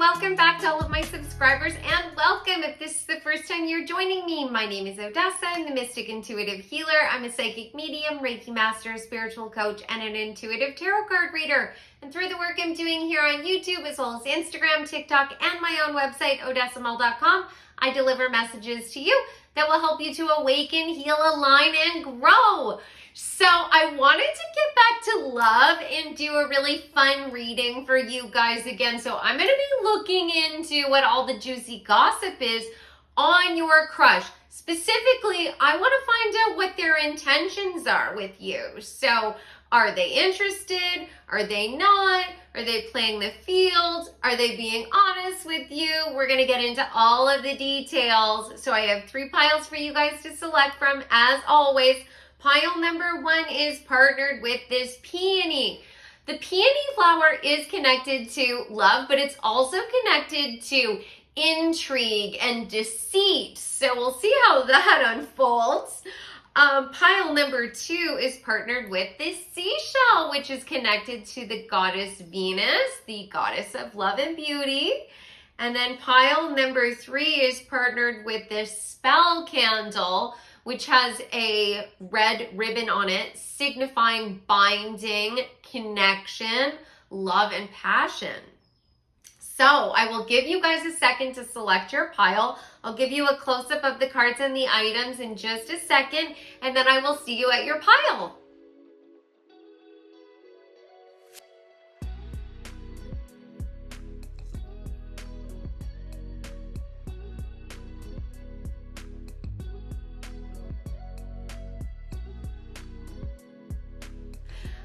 welcome back to all of my subscribers, and welcome if this is the first time you're joining me. My name is Odessa. I'm the Mystic Intuitive Healer. I'm a psychic medium, Reiki master, spiritual coach, and an intuitive tarot card reader. And through the work I'm doing here on YouTube, as well as Instagram, TikTok, and my own website, odessamal.com, I deliver messages to you that will help you to awaken, heal, align, and grow. So I wanted to get back to love and do a really fun reading for you guys again. So I'm going to be looking into what all the juicy gossip is on your crush. Specifically, I want to find out what their intentions are with you. So are they interested? Are they not? Are they playing the field? Are they being honest with you? We're going to get into all of the details. So I have 3 piles for you guys to select from, as always. Pile number 1 is partnered with this peony. The peony flower is connected to love, but it's also connected to intrigue and deceit. So we'll see how that unfolds. Pile number 2 is partnered with this seashell, which is connected to the goddess Venus, the goddess of love and beauty. And then pile number 3 is partnered with this spell candle, which has a red ribbon on it, signifying binding, connection, love, and passion. So I will give you guys a second to select your pile. I'll give you a close-up of the cards and the items in just a second, and then I will see you at your pile.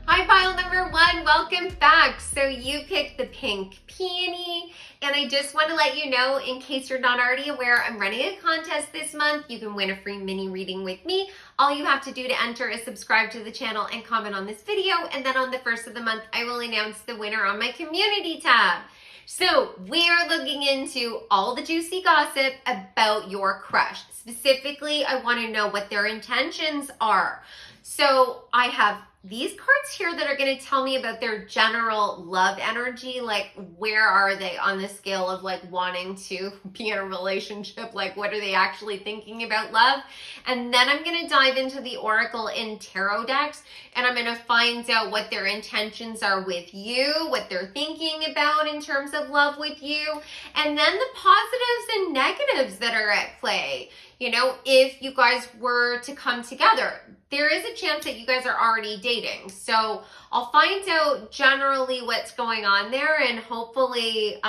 Hi, pile number 1, welcome back. So you picked the pink peony, and I just want to let you know, in case you're not already aware, I'm running a contest this month. You can win a free mini reading with me. All you have to do to enter is subscribe to the channel and comment on this video, and then on the first of the month, I will announce the winner on my community tab. So we are looking into all the juicy gossip about your crush. Specifically, I want to know what their intentions are. So I have these cards here that are going to tell me about their general love energy, like where are they on the scale of like wanting to be in a relationship, like what are they actually thinking about love. And then I'm going to dive into the Oracle and Tarot decks, and I'm going to find out what their intentions are with you, what they're thinking about in terms of love with you, and then the positives and negatives that are at play. You know, if you guys were to come together, there is a chance that you guys are already dating. So I'll find out generally what's going on there, and hopefully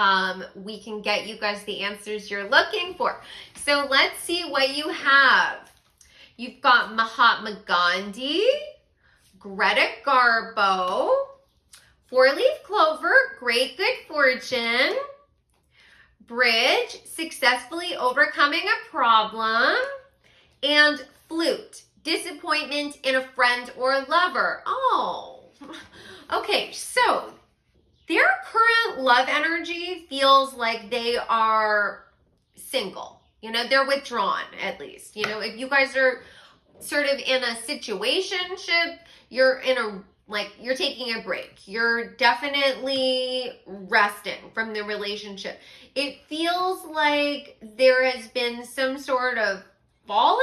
we can get you guys the answers you're looking for. So let's see what you have. You've got Mahatma Gandhi, Greta Garbo, 4-leaf clover, great good fortune, bridge, successfully overcoming a problem, and flute, disappointment in a friend or lover. Oh, okay, so their current love energy feels like they are single. You know, they're withdrawn, at least. You know, if you guys are sort of in a situationship, you're in a you're taking a break. You're definitely resting from the relationship. It feels like there has been some sort of fallout.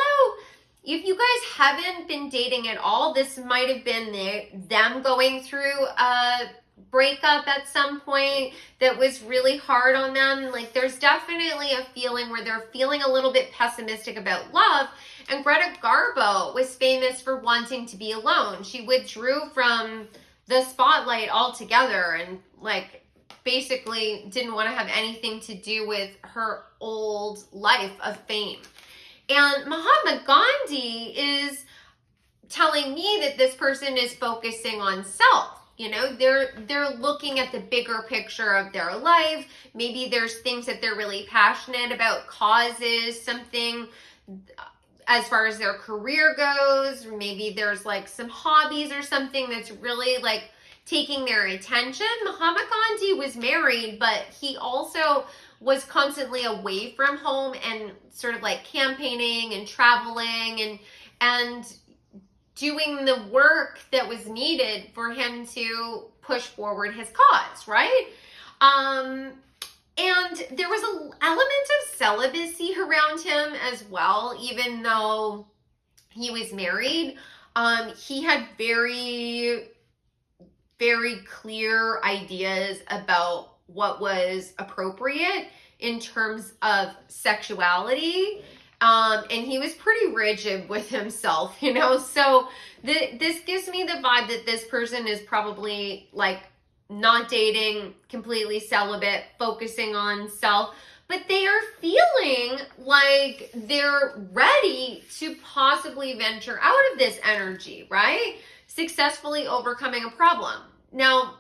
If you guys haven't been dating at all, this might have been them going through a breakup at some point that was really hard on them. Like there's definitely a feeling where they're feeling a little bit pessimistic about love. And Greta Garbo was famous for wanting to be alone. She withdrew from the spotlight altogether and like basically didn't want to have anything to do with her old life of fame. And Mahatma Gandhi is telling me that this person is focusing on self. You know, they're looking at the bigger picture of their life. Maybe there's things that they're really passionate about, causes, something as far as their career goes. Maybe there's like some hobbies or something that's really like taking their attention. Mahatma Gandhi was married, but he also was constantly away from home and sort of like campaigning and traveling and doing the work that was needed for him to push forward his cause, right? And there was an element of celibacy around him as well, even though he was married. He had very, very clear ideas about what was appropriate in terms of sexuality. And he was pretty rigid with himself, you know? So this gives me the vibe that this person is probably like not dating, completely celibate, focusing on self, but they are feeling like they're ready to possibly venture out of this energy, right? Successfully overcoming a problem. Now,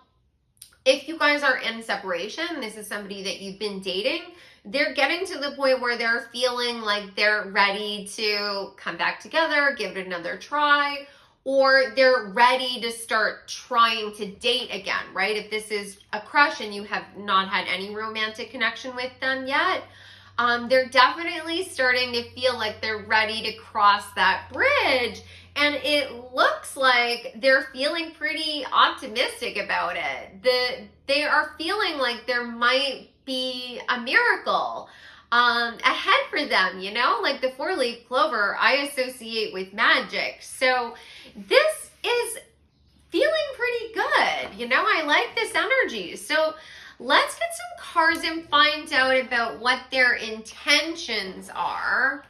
if you guys are in separation, this is somebody that you've been dating, they're getting to the point where they're feeling like they're ready to come back together, give it another try, or they're ready to start trying to date again, right? If this is a crush and you have not had any romantic connection with them yet, they're definitely starting to feel like they're ready to cross that bridge. And it looks like they're feeling pretty optimistic about it. They are feeling like there might be a miracle ahead for them, you know? Like the 4-leaf clover I associate with magic. So this is feeling pretty good. You know, I like this energy. So let's get some cards and find out about what their intentions are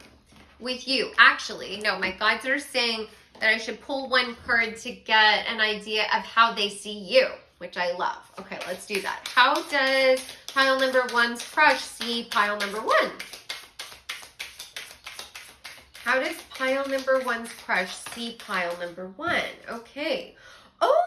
with you. Actually, no, my guides are saying that I should pull one card to get an idea of how they see you, which I love. Okay, let's do that. How does pile number 1's crush see pile number 1? How does pile number 1's crush see pile number 1? Okay. Oh,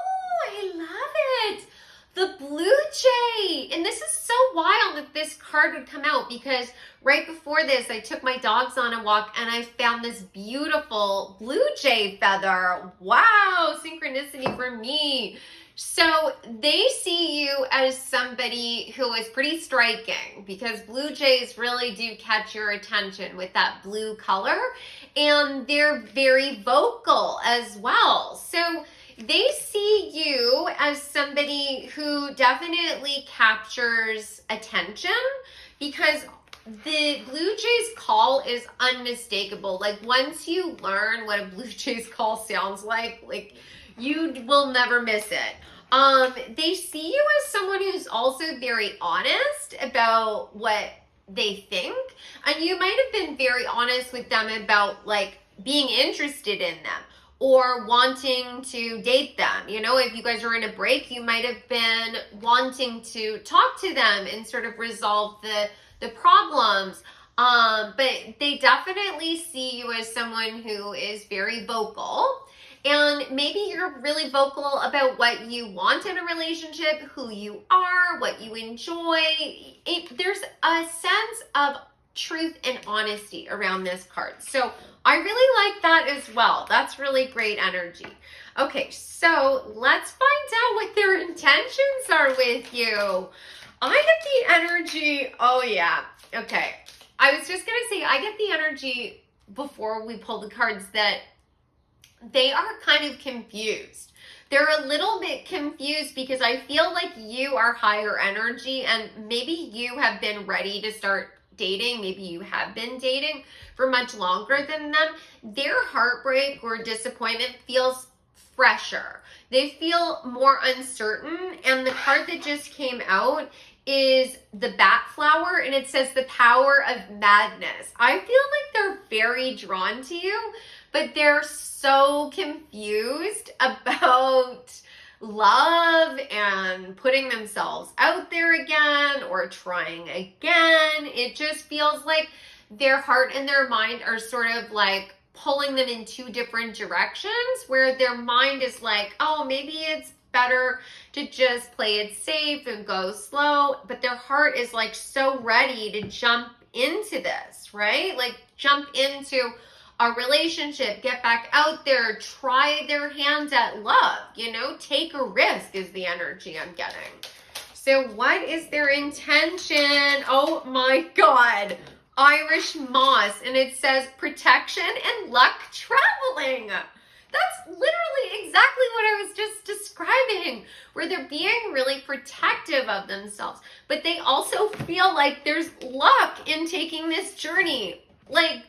I love it. The blue jay. And this is so wild that this card would come out, because right before this, I took my dogs on a walk and I found this beautiful blue jay feather. Wow, synchronicity for me. So they see you as somebody who is pretty striking, because blue jays really do catch your attention with that blue color, and they're very vocal as well. So they see you as somebody who definitely captures attention, because the blue jay's call is unmistakable. Like once you learn what a blue jay's call sounds like you will never miss it. They see you as someone who's also very honest about what they think, and you might have been very honest with them about like being interested in them or wanting to date them. You know, if you guys are in a break, you might have been wanting to talk to them and sort of resolve the problems. But they definitely see you as someone who is very vocal. And maybe you're really vocal about what you want in a relationship, who you are, what you enjoy. There's a sense of truth and honesty around this card. So I really like that as well. That's really great energy. Okay, so let's find out what their intentions are with you. I get the energy, oh yeah, okay. I was just gonna say, I get the energy before we pull the cards that they are kind of confused. They're a little bit confused because I feel like you are higher energy, and maybe you have been ready to start dating. Maybe you have been dating for much longer than them. Their heartbreak or disappointment feels fresher. They feel more uncertain, and the card that just came out is the bat flower, and it says the power of madness. I feel like they're very drawn to you, but they're so confused about love and putting themselves out there again or trying again. It just feels like their heart and their mind are sort of like pulling them in two different directions, where their mind is like, oh, maybe it's better to just play it safe and go slow, but their heart is like so ready to jump into this, right? Like jump into a relationship, get back out there, try their hands at love, you know, take a risk is the energy I'm getting. So what is their intention? Oh my God, Irish moss, and it says protection and luck traveling. That's literally exactly what I was just describing, where they're being really protective of themselves, but they also feel like there's luck in taking this journey. Like,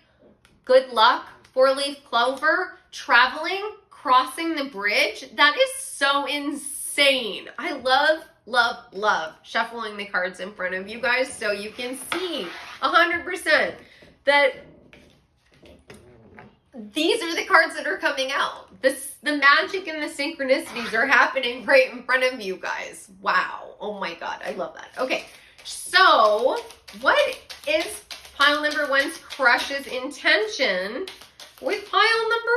good luck, four-leaf clover, traveling, crossing the bridge. That is so insane. I love shuffling the cards in front of you guys so you can see 100% that these are the cards that are coming out. The magic and the synchronicities are happening right in front of you guys. Wow. Oh my God. I love that. Okay. So what is pile number one's crush's intention with pile number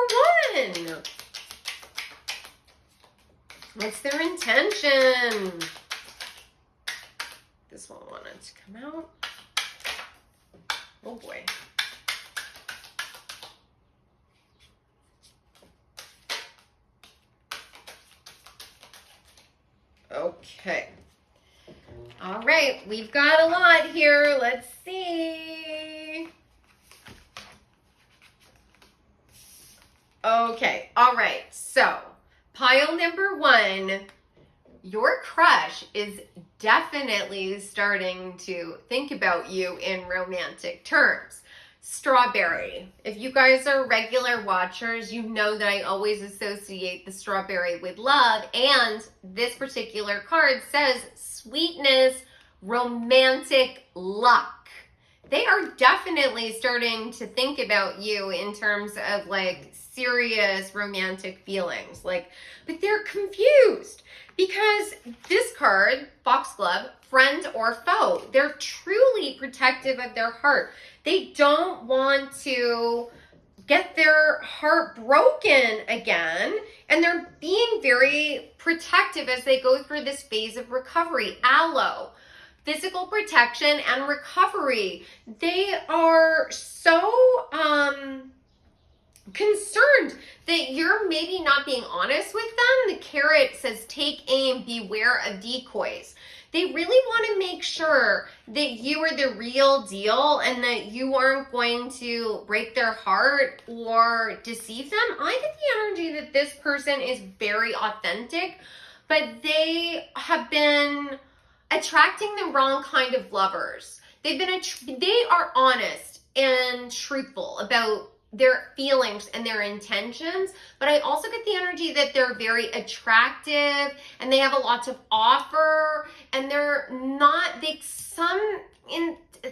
one? What's their intention? This one wanted to come out. Oh boy. Okay. All right, we've got a lot here. Let's see. Okay, all right. So, pile number one, your crush is definitely starting to think about you in romantic terms. Strawberry. If you guys are regular watchers, you know that I always associate the strawberry with love, and this particular card says sweetness, romantic luck. They are definitely starting to think about you in terms of like serious romantic feelings. Like, but they're confused because this card, foxglove, friend or foe, they're truly protective of their heart. They don't want to get their heart broken again, and they're being very protective as they go through this phase of recovery. Aloe, physical protection and recovery. They are so concerned that you're maybe not being honest with them. The carrot says take aim, beware of decoys. They really want to make sure that you are the real deal and that you aren't going to break their heart or deceive them. I get the energy that this person is very authentic, but they have been attracting the wrong kind of lovers. They are honest and truthful about their feelings and their intentions, but I also get the energy that they're very attractive and they have a lot to offer, and they're not,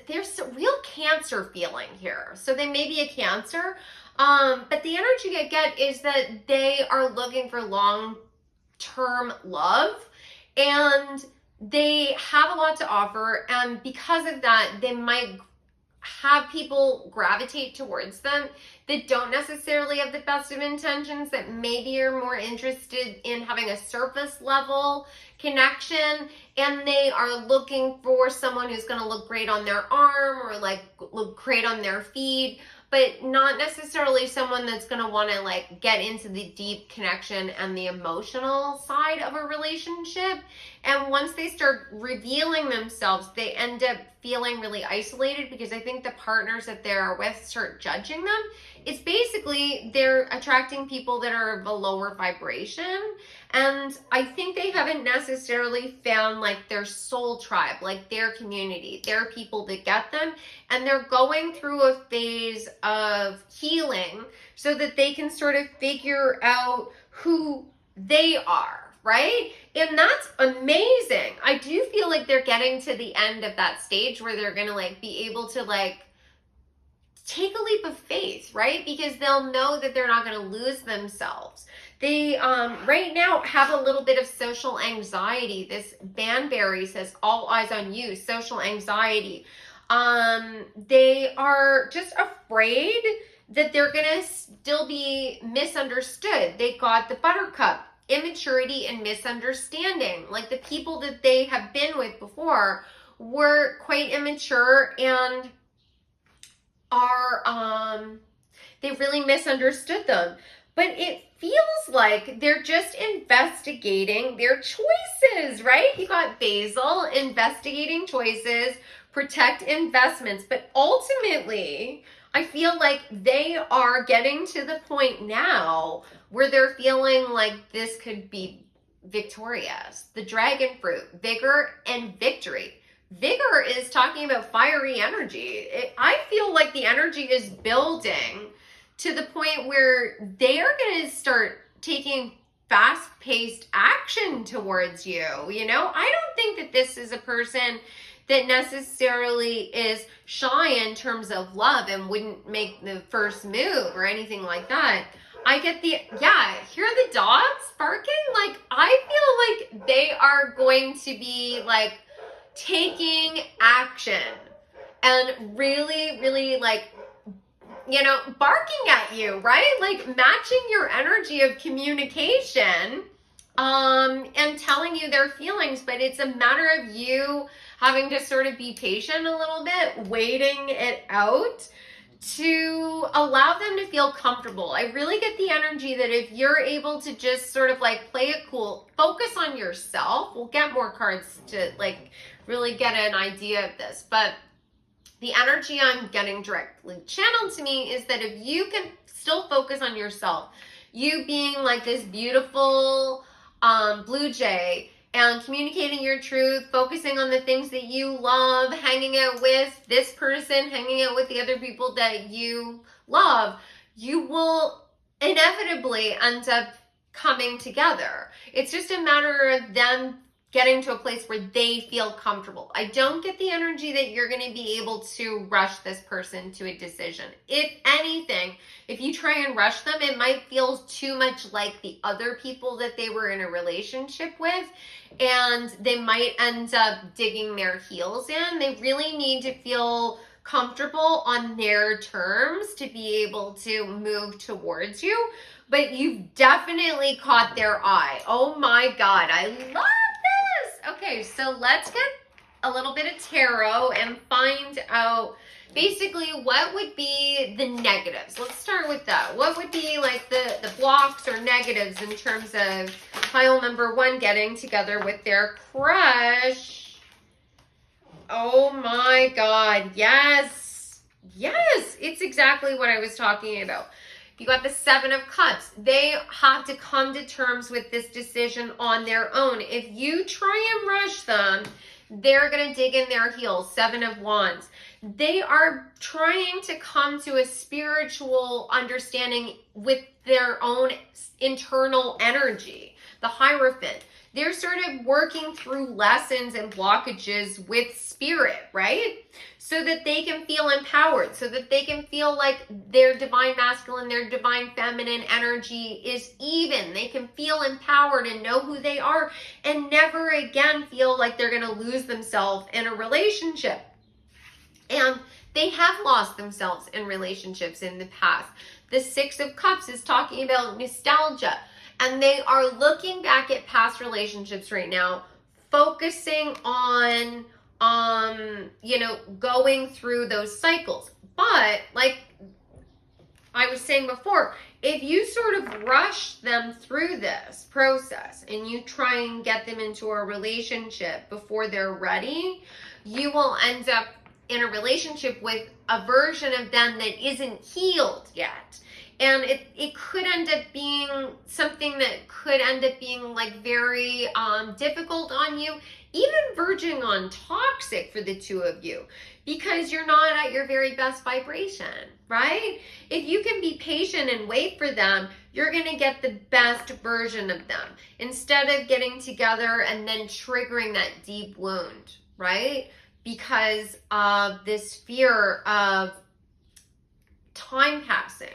there's a real Cancer feeling here. So they may be a Cancer, but the energy I get is that they are looking for long-term love, and they have a lot to offer, and because of that, they might have people gravitate towards them that don't necessarily have the best of intentions, that maybe are more interested in having a surface level connection, and they are looking for someone who's going to look great on their arm or like look great on their feed, but not necessarily someone that's going to want to like get into the deep connection and the emotional side of a relationship. And once they start revealing themselves, they end up feeling really isolated because I think the partners that they're with start judging them. It's basically they're attracting people that are of a lower vibration. And I think they haven't necessarily found like their soul tribe, like their community, their people that get them. And they're going through a phase of healing so that they can sort of figure out who they are, right? And that's amazing. I do feel like they're getting to the end of that stage where they're going to like be able to like take a leap of faith, right? Because they'll know that they're not going to lose themselves. They right now have a little bit of social anxiety. This Banberry says all eyes on you, social anxiety. They are just afraid that they're going to still be misunderstood. They got the Buttercup, immaturity and misunderstanding. Like the people that they have been with before were quite immature and are they really misunderstood them. But it feels like they're just investigating their choices, right? You got Basil, investigating choices, protect investments. But ultimately, I feel like they are getting to the point now where they're feeling like this could be victorious. The dragon fruit, vigor and victory. Vigor is talking about fiery energy. I feel like the energy is building to the point where they are going to start taking fast-paced action towards you. You know, I don't think that this is a person that necessarily is shy in terms of love and wouldn't make the first move or anything like that. I get the, yeah, hear the dogs barking? Like, I feel like they are going to be like taking action and really, really like, you know, barking at you, right? Like matching your energy of communication and telling you their feelings, but it's a matter of you having to sort of be patient a little bit, waiting it out to allow them to feel comfortable. I really get the energy that if you're able to just sort of like play it cool, focus on yourself. We'll get more cards to like really get an idea of this, but the energy I'm getting directly channeled to me is that if you can still focus on yourself, you being like this beautiful blue jay and communicating your truth, focusing on the things that you love, hanging out with this person, hanging out with the other people that you love, you will inevitably end up coming together. It's just a matter of them getting to a place where they feel comfortable. I don't get the energy that you're going to be able to rush this person to a decision. If anything, if you try and rush them, it might feel too much like the other people that they were in a relationship with, and they might end up digging their heels in. They really need to feel comfortable on their terms to be able to move towards you, but you've definitely caught their eye. Oh my God, I love this. Okay, so let's get a little bit of tarot and find out basically what would be the negatives. Let's start with that. What would be like the blocks or negatives in terms of pile number one getting together with their crush? Oh my God, yes. Yes, it's exactly what I was talking about. You got the Seven of Cups. They have to come to terms with this decision on their own. If you try and rush them, they're going to dig in their heels. Seven of Wands. They are trying to come to a spiritual understanding with their own internal energy. The Hierophant. They're sort of working through lessons and blockages with spirit, right? So that they can feel empowered, so that they can feel like their divine masculine, their divine feminine energy is even. They can feel empowered and know who they are and never again feel like they're going to lose themselves in a relationship. And they have lost themselves in relationships in the past. The Six of Cups is talking about nostalgia. And they are looking back at past relationships right now, focusing on, you know, going through those cycles. But like I was saying before, if you sort of rush them through this process and you try and get them into a relationship before they're ready, you will end up in a relationship with a version of them that isn't healed yet. And it could end up being something that could end up being like very difficult on you, even verging on toxic for the two of you, because you're not at your very best vibration, right? If you can be patient and wait for them, you're going to get the best version of them instead of getting together and then triggering that deep wound, right? Because of this fear of time passing.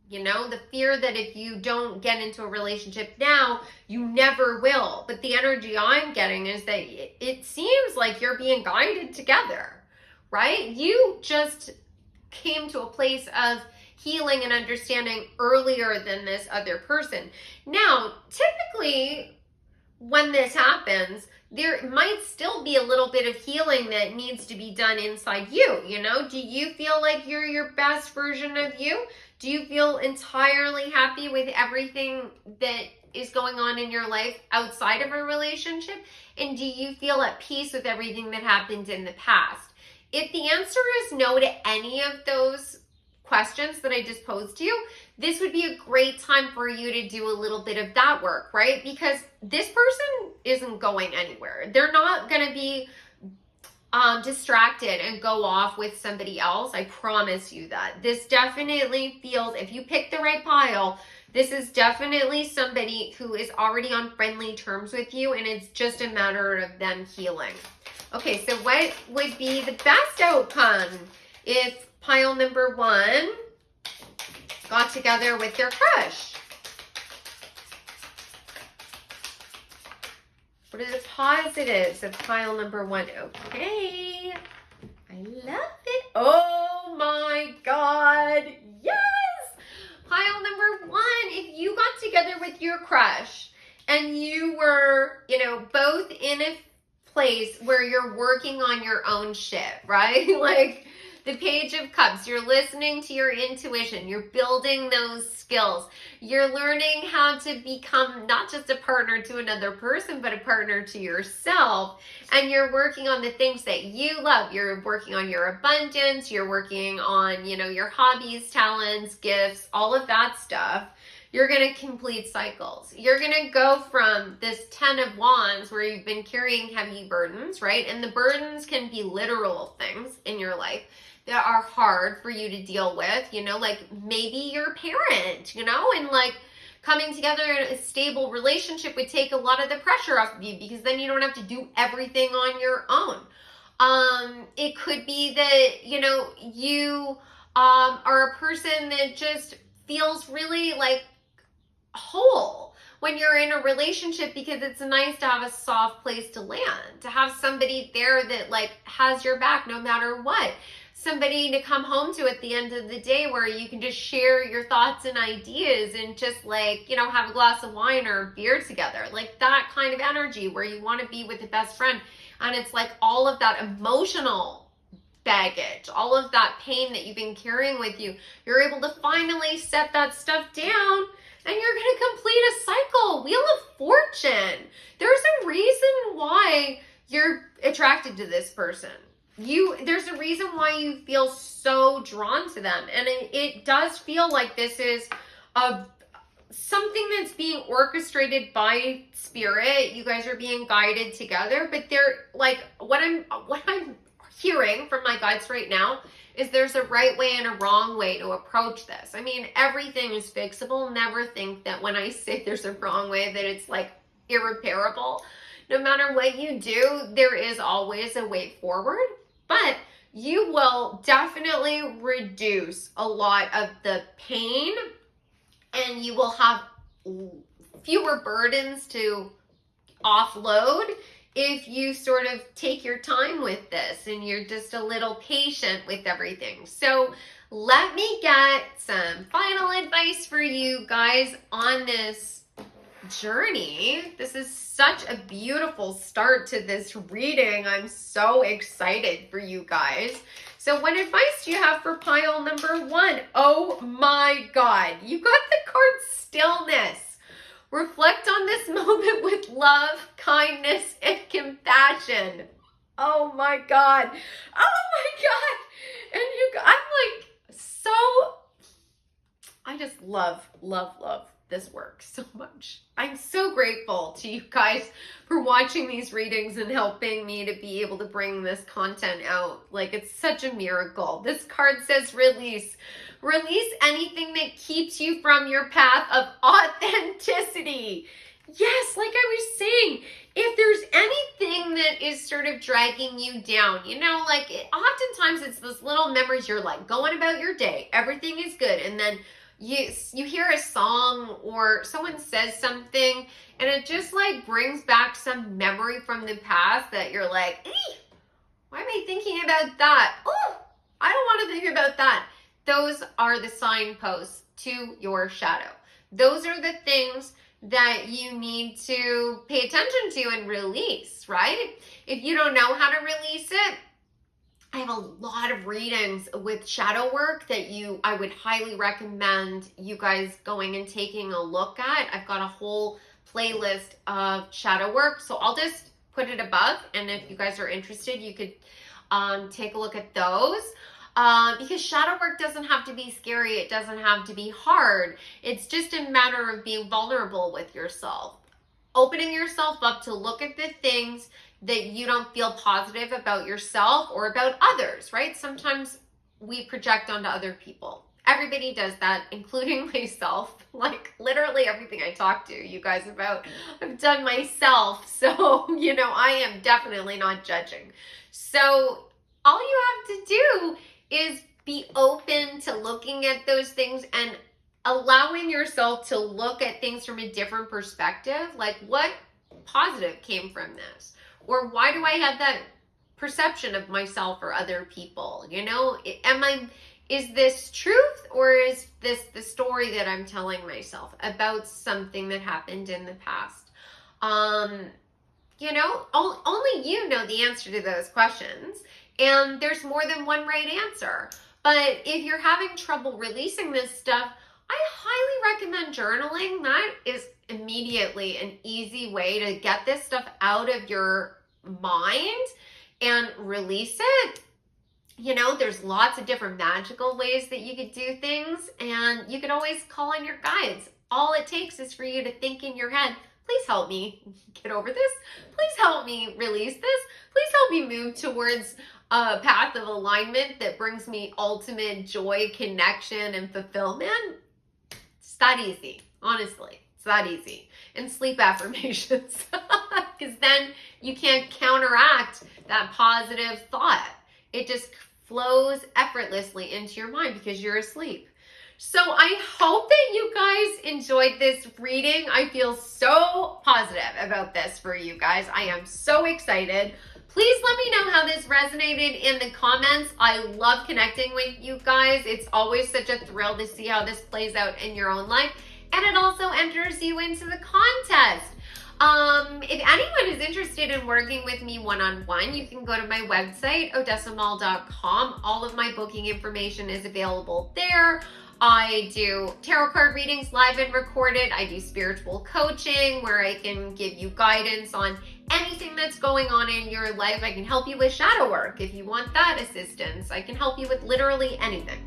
You know, the fear that if you don't get into a relationship now, you never will. But the energy I'm getting is that it seems like you're being guided together, right? You just came to a place of healing and understanding earlier than this other person. Now, typically, when this happens, there might still be a little bit of healing that needs to be done inside you. You know, do you feel like you're your best version of you? Do you feel entirely happy with everything that is going on in your life outside of a relationship? And do you feel at peace with everything that happened in the past? If the answer is no to any of those questions that I just posed to you, this would be a great time for you to do a little bit of that work, right? Because this person isn't going anywhere. They're not going to be distracted and go off with somebody else. I promise you that. This definitely feels, if you pick the right pile, this is definitely somebody who is already on friendly terms with you, and it's just a matter of them healing. Okay, so what would be the best outcome if pile number 1 got together with their crush? What are the positives of pile number 1? Okay, I love it. Oh my God, yes! Pile number 1, if you got together with your crush and you were, both in a place where you're working on your own shit, right? Like the Page of Cups, you're listening to your intuition, you're building those skills, you're learning how to become not just a partner to another person, but a partner to yourself, and you're working on the things that you love. You're working on your abundance, you're working on, your hobbies, talents, gifts, all of that stuff. You're going to complete cycles. You're going to go from this 10 of Wands where you've been carrying heavy burdens, right? And the burdens can be literal things in your life that are hard for you to deal with, like maybe you're a parent, and like coming together in a stable relationship would take a lot of the pressure off of you because then you don't have to do everything on your own. It could be that, you are a person that just feels really like whole when you're in a relationship, because it's nice to have a soft place to land, to have somebody there that like has your back no matter what, somebody to come home to at the end of the day where you can just share your thoughts and ideas and just like, have a glass of wine or beer together, like that kind of energy where you want to be with a best friend. And it's like all of that emotional baggage, all of that pain that you've been carrying with you, you're able to finally set that stuff down. And you're going to complete a cycle. Wheel of Fortune. There's a reason why you're attracted to this person. There's a reason why you feel so drawn to them. And it does feel like this is something that's being orchestrated by spirit. You guys are being guided together. But they're like, what I'm hearing from my guides right now is there's a right way and a wrong way to approach this. I mean, everything is fixable. Never think that when I say there's a wrong way that it's like irreparable. No matter what you do, there is always a way forward. But you will definitely reduce a lot of the pain, and you will have fewer burdens to offload if you sort of take your time with this and you're just a little patient with everything. So let me get some final advice for you guys on this journey. This is such a beautiful start to this reading. I'm so excited for you guys. So what advice do you have for pile number 1? Oh my God, you got the card Stillness. Reflect on this moment with love, kindness, and compassion. Oh my God. Oh my God. And I'm like, I just love this work so much. I'm so grateful to you guys for watching these readings and helping me to be able to bring this content out. Like, it's such a miracle. This card says release. Release anything that keeps you from your path of authenticity. Yes, like I was saying, if there's anything that is sort of dragging you down, oftentimes it's those little memories. You're like going about your day, everything is good, and then you hear a song or someone says something, and it just like brings back some memory from the past that you're like, why am I thinking about that? Oh, I don't want to think about that. Those are the signposts to your shadow. Those are the things that you need to pay attention to and release, right? If you don't know how to release it, I have a lot of readings with shadow work that I would highly recommend you guys going and taking a look at. I've got a whole playlist of shadow work, so I'll just put it above, and if you guys are interested, you could take a look at those. Because shadow work doesn't have to be scary. It doesn't have to be hard. It's just a matter of being vulnerable with yourself, opening yourself up to look at the things that you don't feel positive about yourself or about others, right? Sometimes we project onto other people. Everybody does that, including myself. Like literally everything I talk to you guys about, I've done myself. So, I am definitely not judging. So all you have to do is be open to looking at those things and allowing yourself to look at things from a different perspective. Like, what positive came from this? Or why do I have that perception of myself or other people? Is this truth, or is this the story that I'm telling myself about something that happened in the past? Only you know the answer to those questions, and there's more than one right answer. But if you're having trouble releasing this stuff, I highly recommend journaling. That is immediately an easy way to get this stuff out of your mind and release it. There's lots of different magical ways that you could do things, and you could always call on your guides. All it takes is for you to think in your head, please help me get over this. Please help me release this. Please help me move towards a path of alignment that brings me ultimate joy, connection, and fulfillment. It's that easy, honestly. It's that easy. And sleep affirmations, because then you can't counteract that positive thought. It just flows effortlessly into your mind because you're asleep. So I hope that you guys enjoyed this reading. I feel so positive about this for you guys. I am so excited. Please let me know how this resonated in the comments. I love connecting with you guys. It's always such a thrill to see how this plays out in your own life. And it also enters you into the contest. If anyone is interested in working with me one-on-one, you can go to my website, odessamall.com. All of my booking information is available there. I do tarot card readings live and recorded. I do spiritual coaching where I can give you guidance on anything that's going on in your life. I can help you with shadow work if you want that assistance. I can help you with literally anything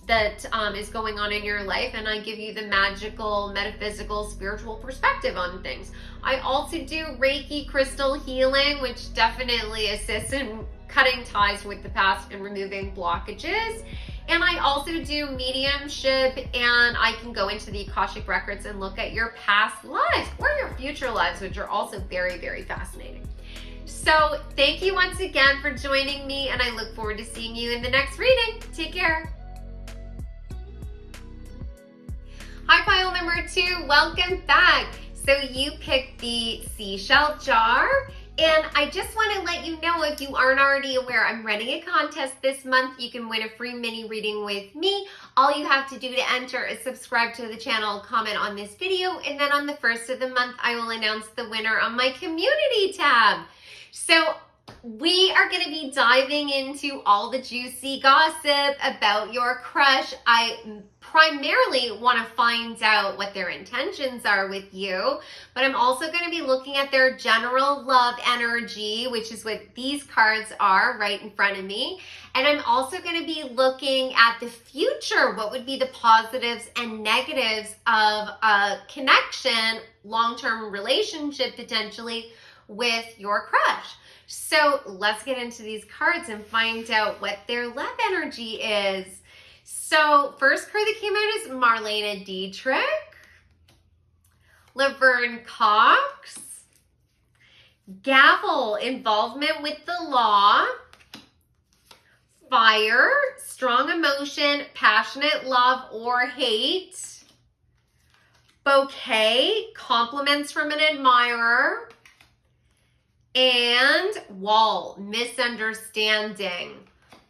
that is going on in your life, and I give you the magical, metaphysical, spiritual perspective on things. I also do Reiki crystal healing, which definitely assists in cutting ties with the past and removing blockages. And I also do mediumship, and I can go into the Akashic records and look at your past lives or your future lives, which are also very, very fascinating. So thank you once again for joining me, and I look forward to seeing you in the next reading. Take care. Hi, pile number 2, welcome back. So you picked the seashell jar, and I just want to let you know, if you aren't already aware, I'm running a contest this month. You can win a free mini reading with me. All you have to do to enter is subscribe to the channel, comment on this video, and then on the first of the month, I will announce the winner on my community tab. So we are going to be diving into all the juicy gossip about your crush. I primarily want to find out what their intentions are with you, but I'm also going to be looking at their general love energy, which is what these cards are right in front of me. And I'm also going to be looking at the future. What would be the positives and negatives of a connection, long-term relationship potentially, with your crush? So let's get into these cards and find out what their love energy is. So first card that came out is Marlene Dietrich, Laverne Cox, Gavel, involvement with the law, Fire, strong emotion, passionate love or hate, Bouquet, compliments from an admirer, and Wall, misunderstanding.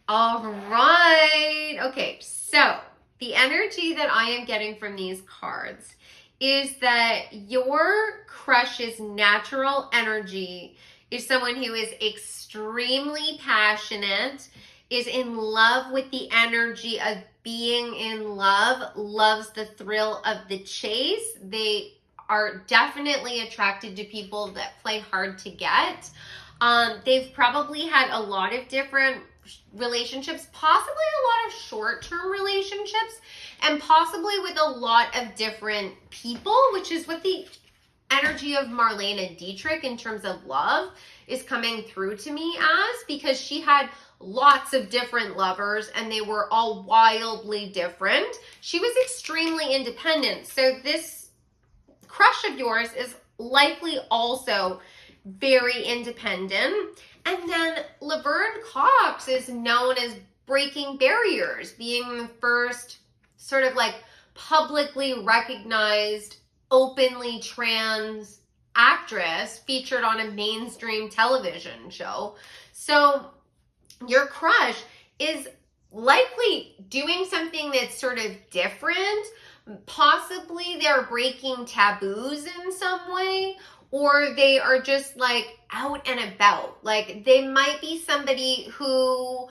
All right. Okay, so the energy that I am getting from these cards is that your crush's natural energy is someone who is extremely passionate, is in love with the energy of being in love, loves the thrill of the chase. They are definitely attracted to people that play hard to get. They've probably had a lot of different relationships, possibly a lot of short-term relationships, and possibly with a lot of different people, which is what the energy of Marlene Dietrich in terms of love is coming through to me as, because she had lots of different lovers and they were all wildly different. She was extremely independent. So this crush of yours is likely also very independent. And then Laverne Cox is known as breaking barriers, being the first sort of like publicly recognized, openly trans actress featured on a mainstream television show. So your crush is likely doing something that's sort of different. Possibly they're breaking taboos in some way, or they are just like out and about. Like they might be somebody who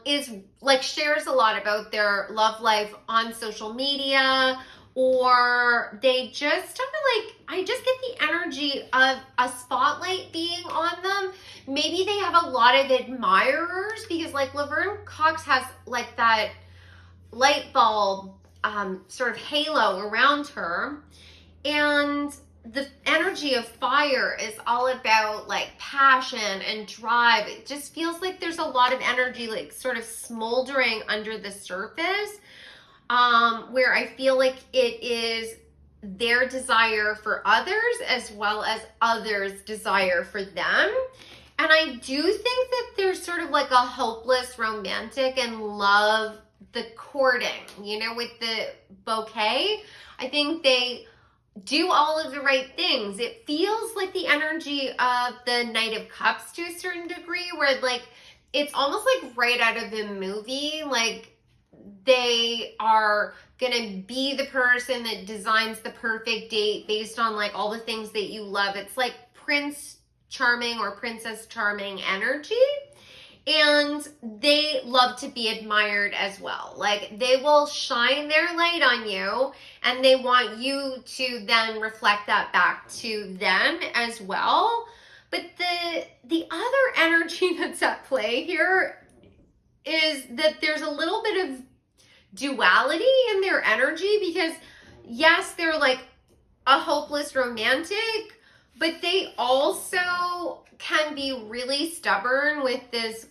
is like shares a lot about their love life on social media, or they just I just get the energy of a spotlight being on them. Maybe they have a lot of admirers, because like Laverne Cox has like that light bulb sort of halo around her. And the energy of fire is all about like passion and drive. It just feels like there's a lot of energy like sort of smoldering under the surface, where I feel like it is their desire for others as well as others' desire for them. And I do think that there's sort of like a hopeless romantic and love the courting, you know, with the bouquet. I think they do all of the right things. It feels like the energy of the Knight of Cups to a certain degree, where like it's almost like right out of the movie. Like they are gonna be the person that designs the perfect date based on like all the things that you love. It's like Prince Charming or Princess Charming energy. And they love to be admired as well. Like they will shine their light on you, and they want you to then reflect that back to them as well. But the other energy that's at play here is that there's a little bit of duality in their energy, because yes, they're like a hopeless romantic, but they also can be really stubborn with this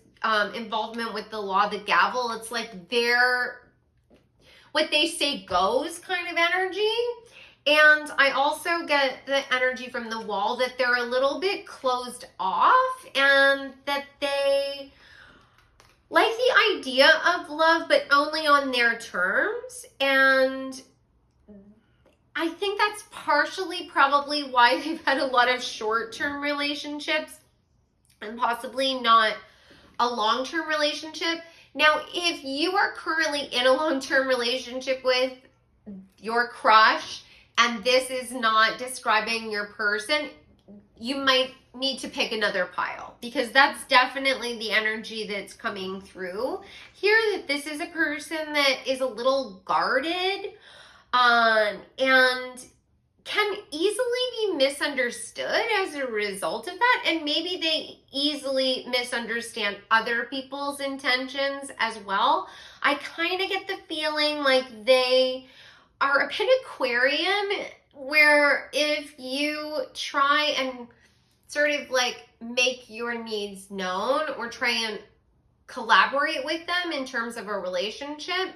involvement with the law of the gavel. It's like they're what they say goes kind of energy. And I also get the energy from the wall that they're a little bit closed off, and that they like the idea of love, but only on their terms. And I think that's partially probably why they've had a lot of short-term relationships and possibly not a long-term relationship. Now, if you are currently in a long-term relationship with your crush and this is not describing your person, you might need to pick another pile, because that's definitely the energy that's coming through here, that this is a person that is a little guarded and can easily be misunderstood as a result of that. And maybe they easily misunderstand other people's intentions as well. I kind of get the feeling like they are a bit Aquarian, where if you try and sort of like make your needs known or try and collaborate with them in terms of a relationship,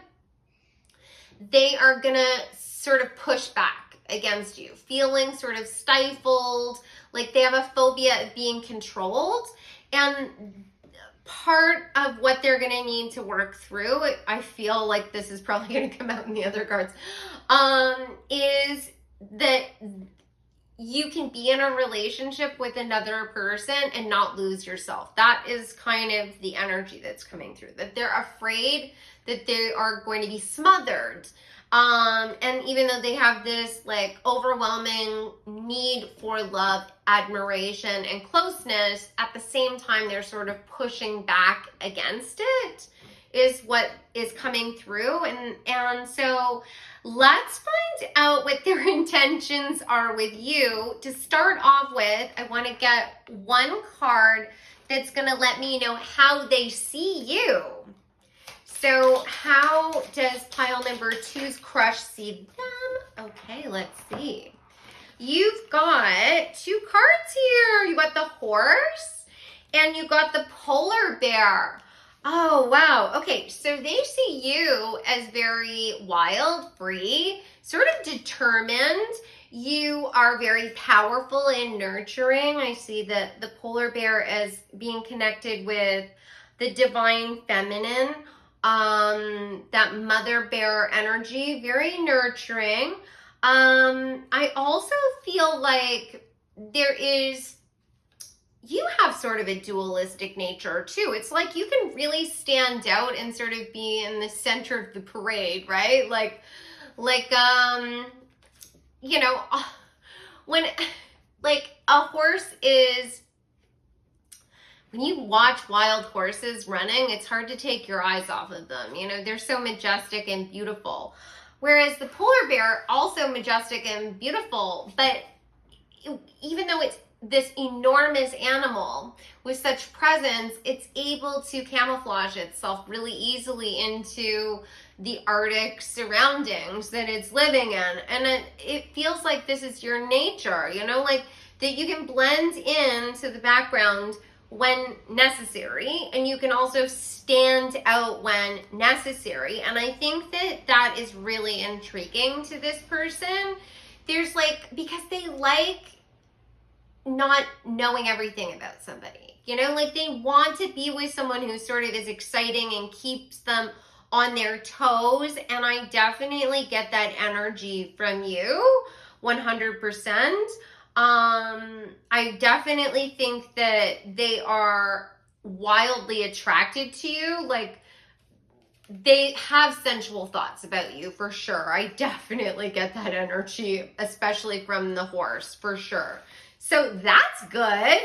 they are gonna sort of push back against you, feeling sort of stifled, like they have a phobia of being controlled. And part of what they're going to need to work through, I feel like this is probably going to come out in the other cards, is that you can be in a relationship with another person and not lose yourself. That is kind of the energy that's coming through, that they're afraid that they are going to be smothered. And even though they have this like overwhelming need for love, admiration, and closeness, at the same time, they're sort of pushing back against it is what is coming through. And so let's find out what their intentions are with you. To start off with, I want to get one card that's going to let me know how they see you. So how does pile number 2's crush see them? Okay, let's see. You've got 2 cards here. You got the horse and you got the polar bear. Oh, wow. Okay, so they see you as very wild, free, sort of determined. You are very powerful and nurturing. I see the polar bear as being connected with the divine feminine, that mother bear energy, very nurturing. I also feel like you have sort of a dualistic nature too. It's like you can really stand out and sort of be in the center of the parade, right? You know, when like a horse is, when you watch wild horses running, it's hard to take your eyes off of them. You know, they're so majestic and beautiful. Whereas the polar bear, also majestic and beautiful, but even though it's this enormous animal with such presence, it's able to camouflage itself really easily into the Arctic surroundings that it's living in. And it feels like this is your nature, you know, like that you can blend into the background when necessary, and you can also stand out when necessary. And I think that is really intriguing to this person. There's because they like not knowing everything about somebody, you know, like they want to be with someone who sort of is exciting and keeps them on their toes. And I definitely get that energy from you 100%. I definitely think that they are wildly attracted to you. Like they have sensual thoughts about you for sure. I definitely get that energy, especially from the horse, for sure. So that's good.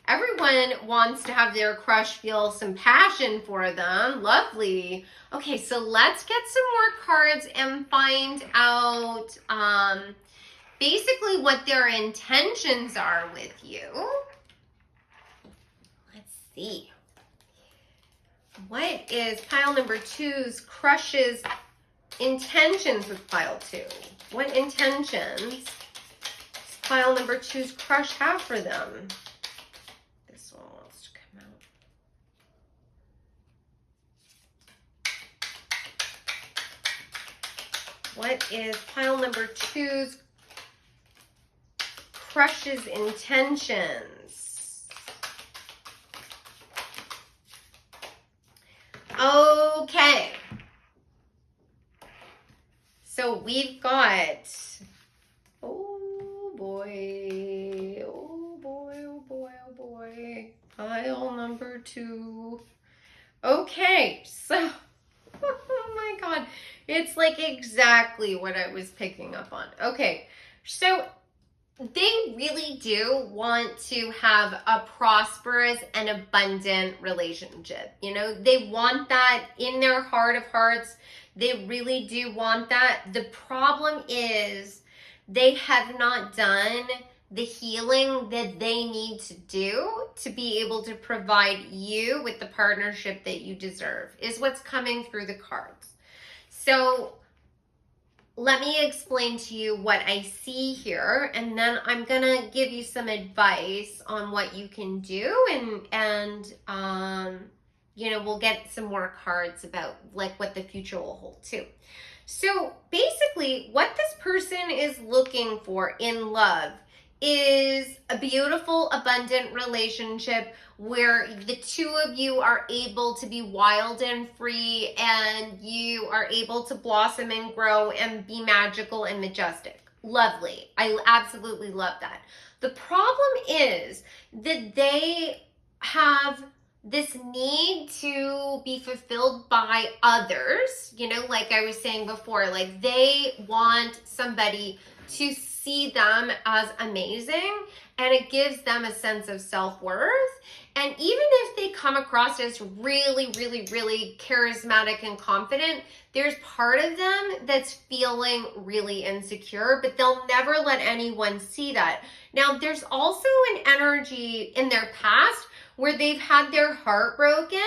Everyone wants to have their crush feel some passion for them. Lovely. Okay, so let's get some more cards and find out basically what their intentions are with you. Let's see. What is pile number 2's crush's intentions with pile 2? What intentions does pile number 2's crush have for them? This one wants to come out. What is pile number 2's crush's intentions? Okay. So we've got, oh boy, pile number 2. Okay, so, oh my God, it's like exactly what I was picking up on. Okay, so they really do want to have a prosperous and abundant relationship. You know, they want that in their heart of hearts. They really do want that. The problem is they have not done the healing that they need to do to be able to provide you with the partnership that you deserve, is what's coming through the cards. So let me explain to you what I see here, and then I'm gonna give you some advice on what you can do, and you know, we'll get some more cards about like what the future will hold too. So basically, what this person is looking for in love is a beautiful, abundant relationship where the two of you are able to be wild and free, and you are able to blossom and grow and be magical and majestic. Lovely. I absolutely love that. The problem is that they have this need to be fulfilled by others, you know, like I was saying before, like they want somebody to see them as amazing, and it gives them a sense of self-worth. And even if they come across as really, really, really charismatic and confident, there's part of them that's feeling really insecure, but they'll never let anyone see that. Now, there's also an energy in their past where they've had their heart broken,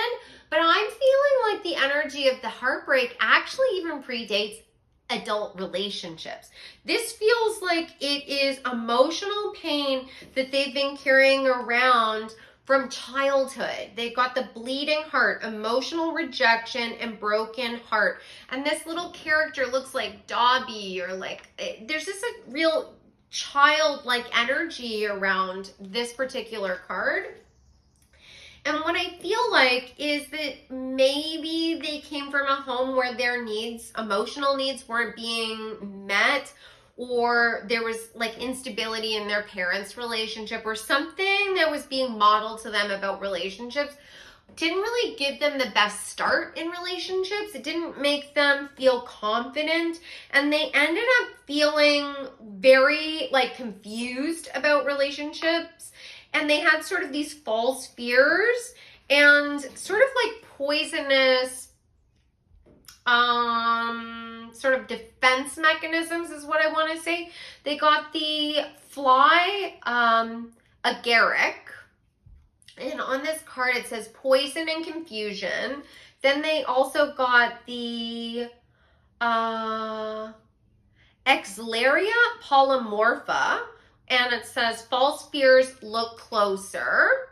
but I'm feeling like the energy of the heartbreak actually even predates adult relationships. This feels like it is emotional pain that they've been carrying around from childhood. They've got the bleeding heart, emotional rejection, and broken heart. And this little character looks like Dobby, or like, there's just a real childlike energy around this particular card. And what I feel like is that maybe they came from a home where their needs, emotional needs, weren't being met, or there was like instability in their parents' relationship, or something that was being modeled to them about relationships didn't really give them the best start in relationships. It didn't make them feel confident, and they ended up feeling very like confused about relationships. And they had sort of these false fears and sort of like poisonous sort of defense mechanisms is what I want to say. They got the fly, agaric. And on this card it says poison and confusion. Then they also got the Exlaria polymorpha. And it says false fears, look closer.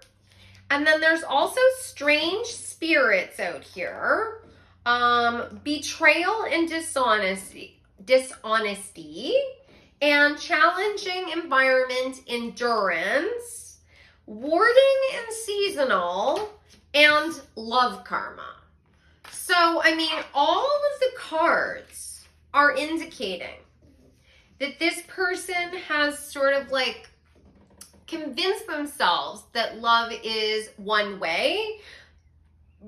And then there's also strange spirits out here. Betrayal and dishonesty, and challenging environment endurance, warding and seasonal, and love karma. So, I mean, all of the cards are indicating that this person has sort of like convinced themselves that love is one way,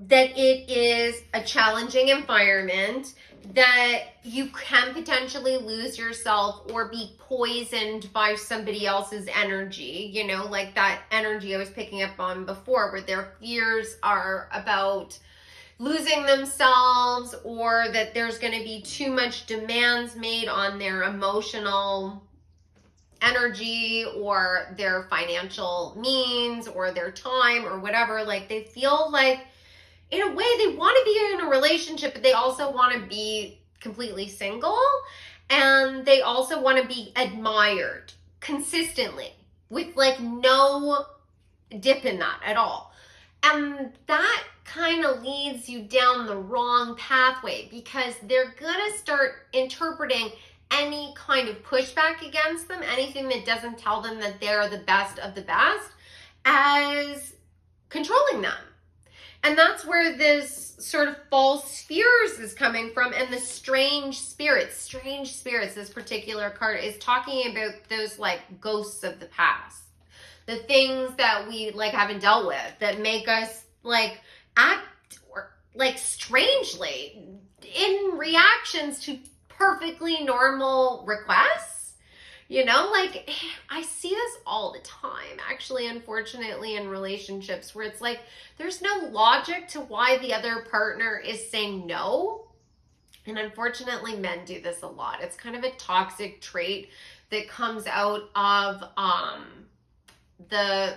that it is a challenging environment, that you can potentially lose yourself or be poisoned by somebody else's energy, you know, like that energy I was picking up on before, where their fears are about losing themselves, or that there's going to be too much demands made on their emotional energy or their financial means or their time or whatever. Like they feel like in a way they want to be in a relationship, but they also want to be completely single, and they also want to be admired consistently with like no dip in that at all. And that kind of leads you down the wrong pathway, because they're gonna start interpreting any kind of pushback against them, anything that doesn't tell them that they're the best of the best, as controlling them. And that's where this sort of false fears is coming from, and the strange spirits, this particular card is talking about those like ghosts of the past. The things that we like haven't dealt with that make us like act or like strangely in reactions to perfectly normal requests. You know, like I see this all the time, actually, unfortunately, in relationships where it's like there's no logic to why the other partner is saying no. And unfortunately, men do this a lot. It's kind of a toxic trait that comes out of the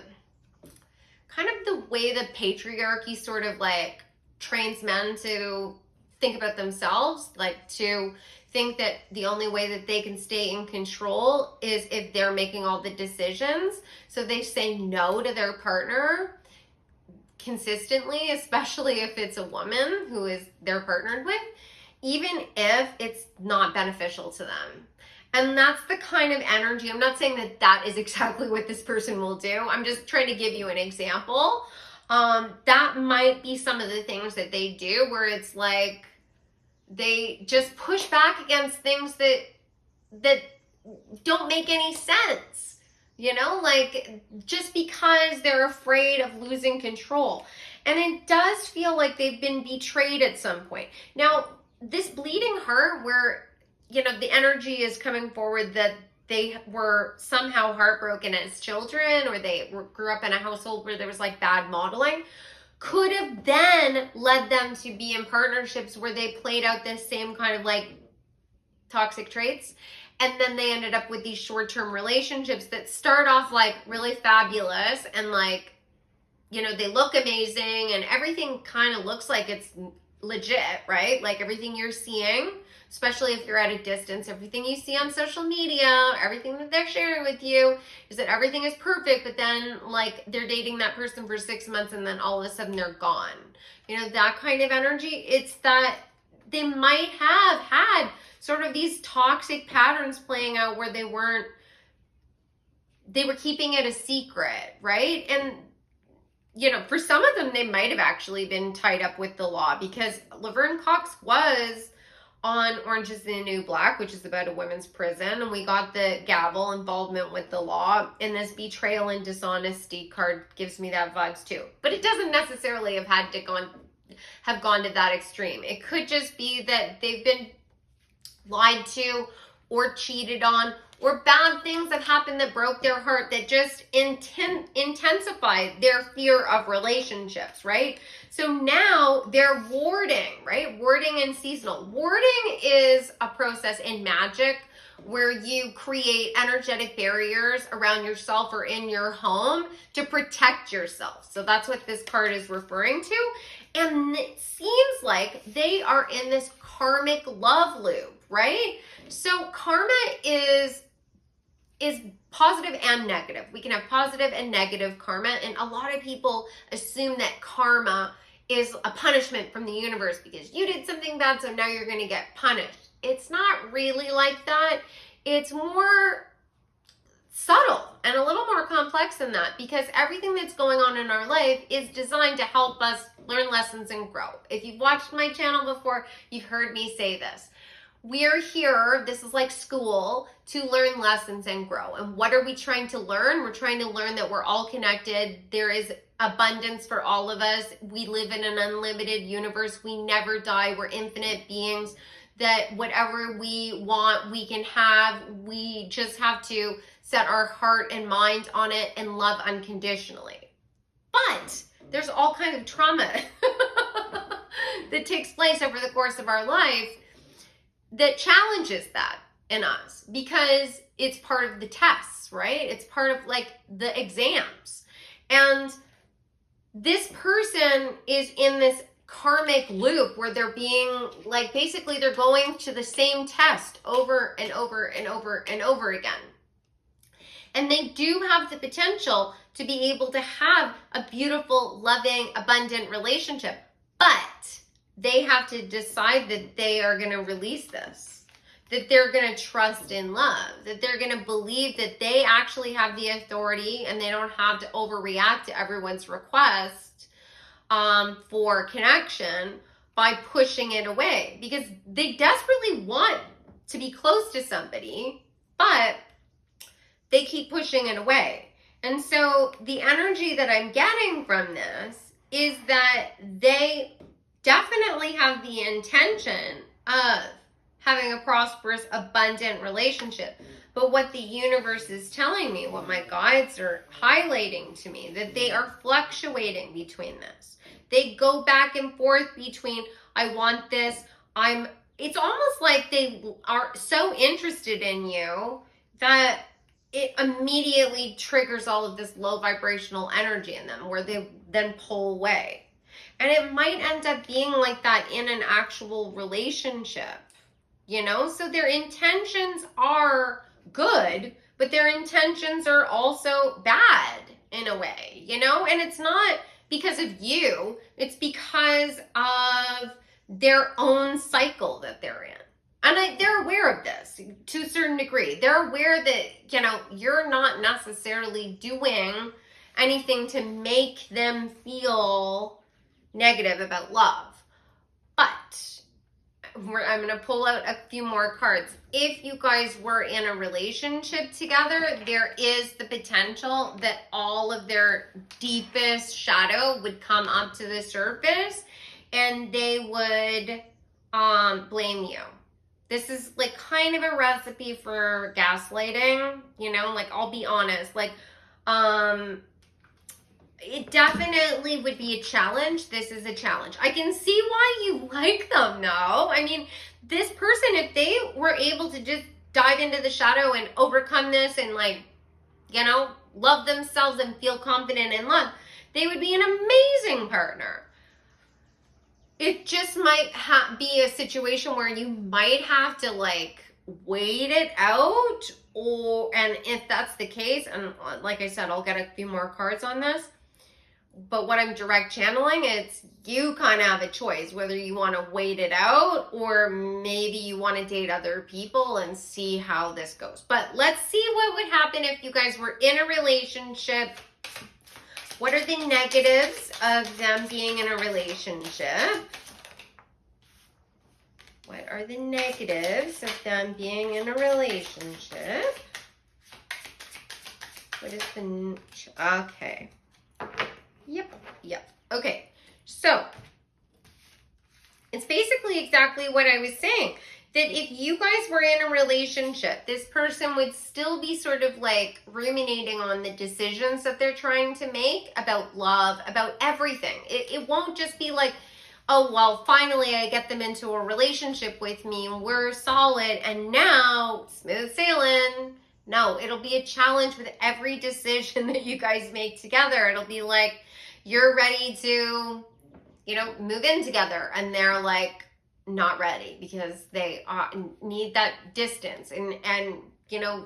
kind of the way the patriarchy sort of like trains men to think about themselves, like to think that the only way that they can stay in control is if they're making all the decisions. So they say no to their partner consistently, especially if it's a woman who is they're partnered with, even if it's not beneficial to them. And that's the kind of energy. I'm not saying that that is exactly what this person will do. I'm just trying to give you an example. That might be some of the things that they do, where it's like they just push back against things that don't make any sense. You know, like just because they're afraid of losing control. And it does feel like they've been betrayed at some point. Now, this bleeding heart, where you know, the energy is coming forward that they were somehow heartbroken as children, or they grew up in a household where there was like bad modeling, could have then led them to be in partnerships where they played out this same kind of like toxic traits. And then they ended up with these short-term relationships that start off like really fabulous and like, you know, they look amazing and everything kind of looks like it's legit, right? Like everything you're seeing, especially if you're at a distance, everything you see on social media, everything that they're sharing with you is that everything is perfect, but then like they're dating that person for 6 months and then all of a sudden they're gone. You know, that kind of energy. It's that they might have had sort of these toxic patterns playing out where they were keeping it a secret, right? And you know, for some of them, they might have actually been tied up with the law, because Laverne Cox was on Orange is the New Black, which is about a women's prison, and we got the gavel involvement with the law, and this betrayal and dishonesty card gives me that vibes too. But it doesn't necessarily have had to have gone to that extreme. It could just be that they've been lied to or cheated on, or bad things have happened that broke their heart that just intensified their fear of relationships, right? So now they're warding, right? Warding and seasonal. Warding is a process in magic where you create energetic barriers around yourself or in your home to protect yourself. So that's what this card is referring to. And it seems like they are in this karmic love loop, right? So karma is positive and negative. We can have positive and negative karma, and a lot of people assume that karma is a punishment from the universe because you did something bad, so now you're going to get punished. It's not really like that. It's more subtle and a little more complex than that, because everything that's going on in our life is designed to help us learn lessons and grow. If you've watched my channel before, you've heard me say this. We're here, this is like school, to learn lessons and grow. And what are we trying to learn? We're trying to learn that we're all connected. There is abundance for all of us. We live in an unlimited universe. We never die. We're infinite beings. That whatever we want, we can have. We just have to set our heart and mind on it and love unconditionally. But there's all kinds of trauma that takes place over the course of our life that challenges that in us, because it's part of the tests, right? It's part of like the exams. And this person is in this karmic loop where they're being like, basically they're going to the same test over and over and over and over again. And they do have the potential to be able to have a beautiful, loving, abundant relationship, but they have to decide that they are going to release this, that they're going to trust in love, that they're going to believe that they actually have the authority and they don't have to overreact to everyone's request for connection by pushing it away, because they desperately want to be close to somebody, but they keep pushing it away. And so the energy that I'm getting from this is that they definitely have the intention of having a prosperous, abundant relationship. But what the universe is telling me, what my guides are highlighting to me, that they are fluctuating between this. They go back and forth between, I want this, it's almost like they are so interested in you that it immediately triggers all of this low vibrational energy in them, where they then pull away. And it might end up being like that in an actual relationship, you know? So their intentions are good, but their intentions are also bad in a way, you know? And it's not because of you, it's because of their own cycle that they're in. And they're aware of this to a certain degree. They're aware that, you know, you're not necessarily doing anything to make them feel negative about love. But I'm going to pull out a few more cards. If you guys were in a relationship together, there is the potential that all of their deepest shadow would come up to the surface and they would blame you. This is like kind of a recipe for gaslighting, you know, like I'll be honest, like it definitely would be a challenge. This is a challenge. I can see why you like them though. I mean, this person, if they were able to just dive into the shadow and overcome this and like, you know, love themselves and feel confident in love, they would be an amazing partner. It just might be a situation where you might have to like wait it out, and if that's the case, and like I said, I'll get a few more cards on this, but what I'm direct channeling, it's you kind of have a choice whether you want to wait it out or maybe you want to date other people and see how this goes. But let's see what would happen if you guys were in a relationship. What are the negatives of them being in a relationship? What are the negatives of them being in a relationship? What is the... Okay. Yep. Okay. So, it's basically exactly what I was saying. That if you guys were in a relationship, this person would still be sort of like ruminating on the decisions that they're trying to make about love, about everything. It won't just be like, oh, well, finally I get them into a relationship with me and we're solid and now smooth sailing. No, it'll be a challenge with every decision that you guys make together. It'll be like, you're ready to, you know, move in together and they're like not ready because they need that distance and you know,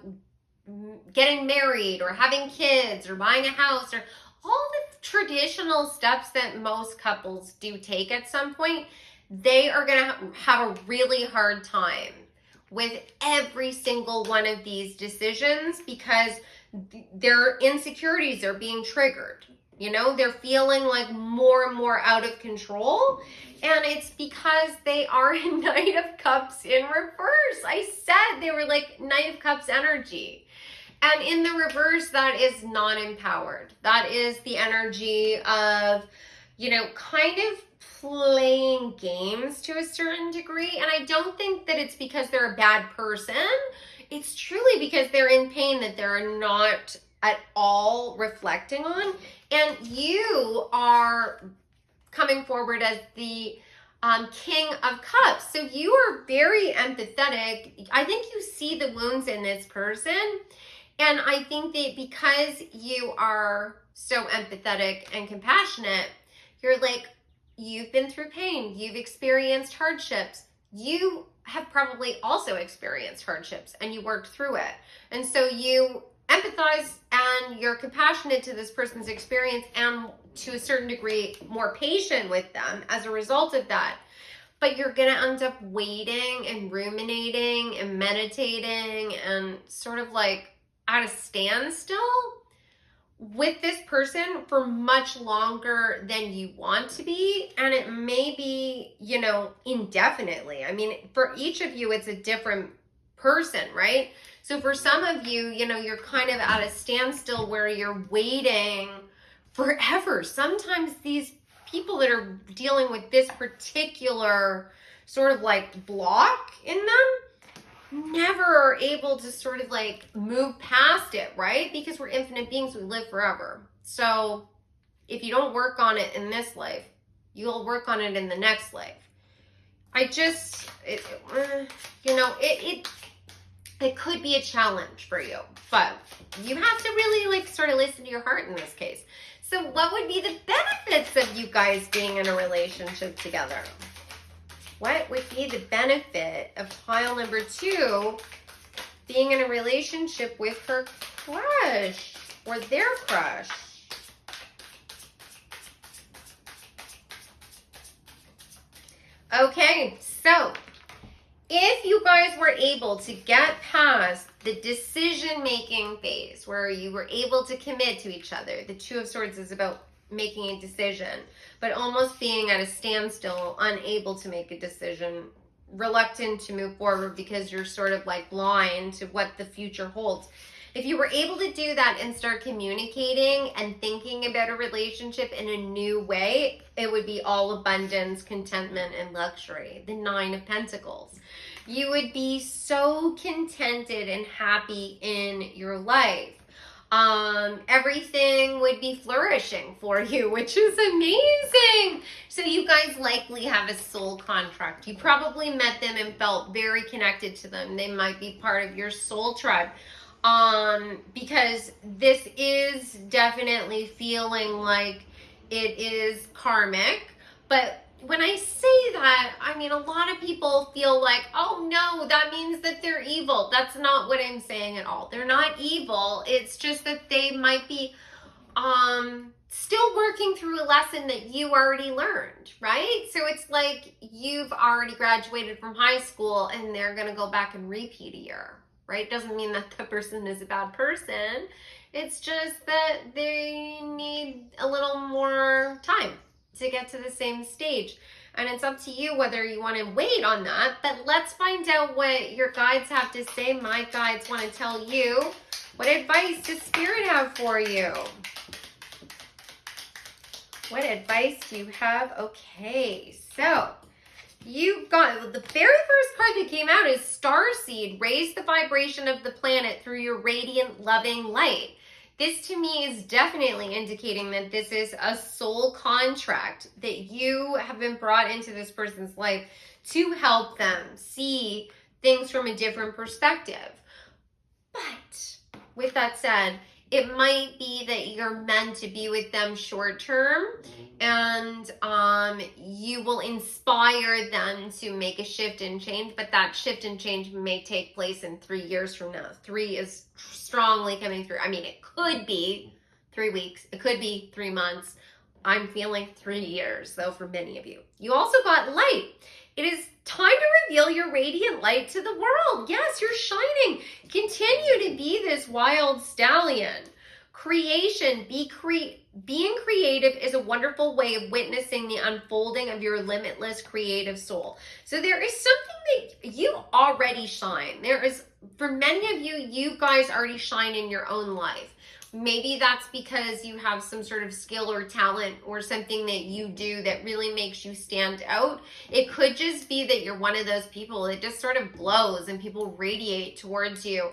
getting married or having kids or buying a house or all the traditional steps that most couples do take at some point. They are going to have a really hard time with every single one of these decisions because their insecurities are being triggered. You know, they're feeling like more and more out of control. And it's because they are in Knight of Cups in reverse. I said they were like Knight of Cups energy. And in the reverse, that is non-empowered. That is the energy of, you know, kind of playing games to a certain degree. And I don't think that it's because they're a bad person. It's truly because they're in pain that they're not at all reflecting on. And you are coming forward as the King of Cups. So you are very empathetic. I think you see the wounds in this person. And I think that because you are so empathetic and compassionate, you're like, you've been through pain. You've experienced hardships. You have probably also experienced hardships and you worked through it. And so you empathize and you're compassionate to this person's experience and to a certain degree more patient with them as a result of that. But you're going to end up waiting and ruminating and meditating and sort of like at a standstill with this person for much longer than you want to be. And it may be, you know, indefinitely. I mean, for each of you, it's a different person, right? So for some of you, you know, you're kind of at a standstill where you're waiting forever. Sometimes these people that are dealing with this particular sort of like block in them never are able to sort of like move past it, right? Because we're infinite beings, we live forever. So if you don't work on it in this life, you'll work on it in the next life. You know, it could be a challenge for you, but you have to really like sort of listen to your heart in this case. So what would be the benefits of you guys being in a relationship together? What would be the benefit of pile number 2 being in a relationship with her crush or their crush? Okay, so if you guys were able to get past the decision-making phase where you were able to commit to each other, the Two of Swords is about making a decision, but almost being at a standstill, unable to make a decision, reluctant to move forward because you're sort of like blind to what the future holds. If you were able to do that and start communicating and thinking about a relationship in a new way, it would be all abundance, contentment, and luxury. The 9 of Pentacles. You would be so contented and happy in your life. Everything would be flourishing for you, which is amazing. So you guys likely have a soul contract. You probably met them and felt very connected to them. They might be part of your soul tribe. Because this is definitely feeling like it is karmic. But when I say that, I mean, a lot of people feel like, oh no, that means that they're evil. That's not what I'm saying at all. They're not evil. It's just that they might be still working through a lesson that you already learned, right? So it's like you've already graduated from high school and they're going to go back and repeat a year, right? Doesn't mean that the person is a bad person. It's just that they need a little more time to get to the same stage. And it's up to you whether you want to wait on that. But let's find out what your guides have to say. My guides want to tell you, what advice does Spirit have for you? What advice do you have? Okay, so you got, the very first card that came out is Starseed. Raise the vibration of the planet through your radiant, loving light. This to me is definitely indicating that this is a soul contract, that you have been brought into this person's life to help them see things from a different perspective. But with that said, it might be that you're meant to be with them short term, and you will inspire them to make a shift and change, but that shift and change may take place in 3 years from now. 3 is strongly coming through. I mean, it could be 3 weeks. It could be 3 months. I'm feeling 3 years, though, for many of you. You also got light. It is time to reveal your radiant light to the world. Yes, you're shining. Continue to be this wild stallion. Creation, being creative is a wonderful way of witnessing the unfolding of your limitless creative soul. So there is something that you already shine. There is, for many of you, you guys already shine in your own life. Maybe that's because you have some sort of skill or talent or something that you do that really makes you stand out. It could just be that you're one of those people that just sort of glows and people radiate towards you.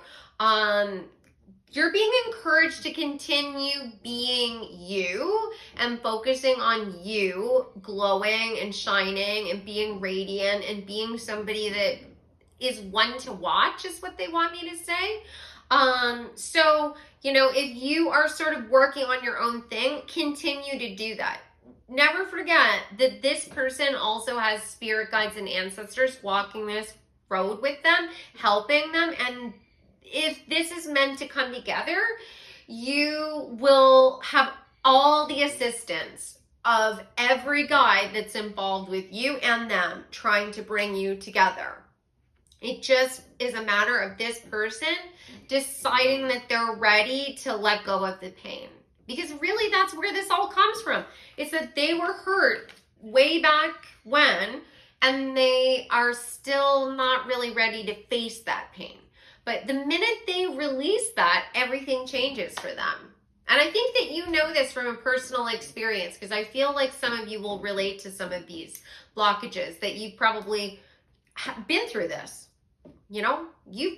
You're being encouraged to continue being you and focusing on you glowing and shining and being radiant and being somebody that is one to watch, is what they want me to say. So, you know, if you are sort of working on your own thing, continue to do that. Never forget that this person also has spirit guides and ancestors walking this road with them, helping them. And if this is meant to come together, you will have all the assistance of every guide that's involved with you and them trying to bring you together. It just is a matter of this person deciding that they're ready to let go of the pain. Because really that's where this all comes from. It's that they were hurt way back when, and they are still not really ready to face that pain. But the minute they release that, everything changes for them. And I think that you know this from a personal experience, because I feel like some of you will relate to some of these blockages, that you've probably been through this. You know, you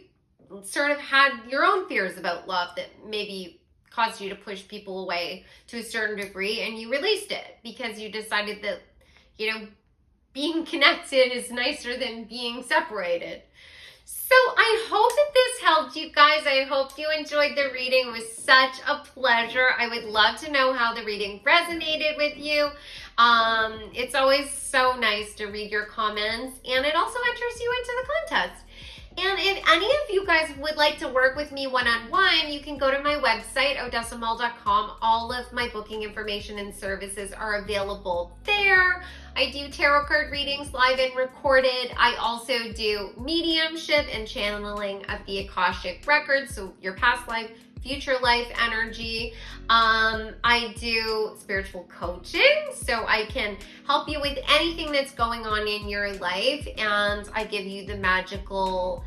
sort of had your own fears about love that maybe caused you to push people away to a certain degree, and you released it because you decided that, you know, being connected is nicer than being separated. So I hope that this helped you guys. I hope you enjoyed the reading. It was such a pleasure. I would love to know how the reading resonated with you. It's always so nice to read your comments, and it also enters you into the contest. And if any of you guys would like to work with me one-on-one, you can go to my website, odessamal.com. All of my booking information and services are available there. I do tarot card readings live and recorded. I also do mediumship and channeling of the Akashic records, so your past life, future life energy. I do spiritual coaching, so I can help you with anything that's going on in your life, and I give you the magical,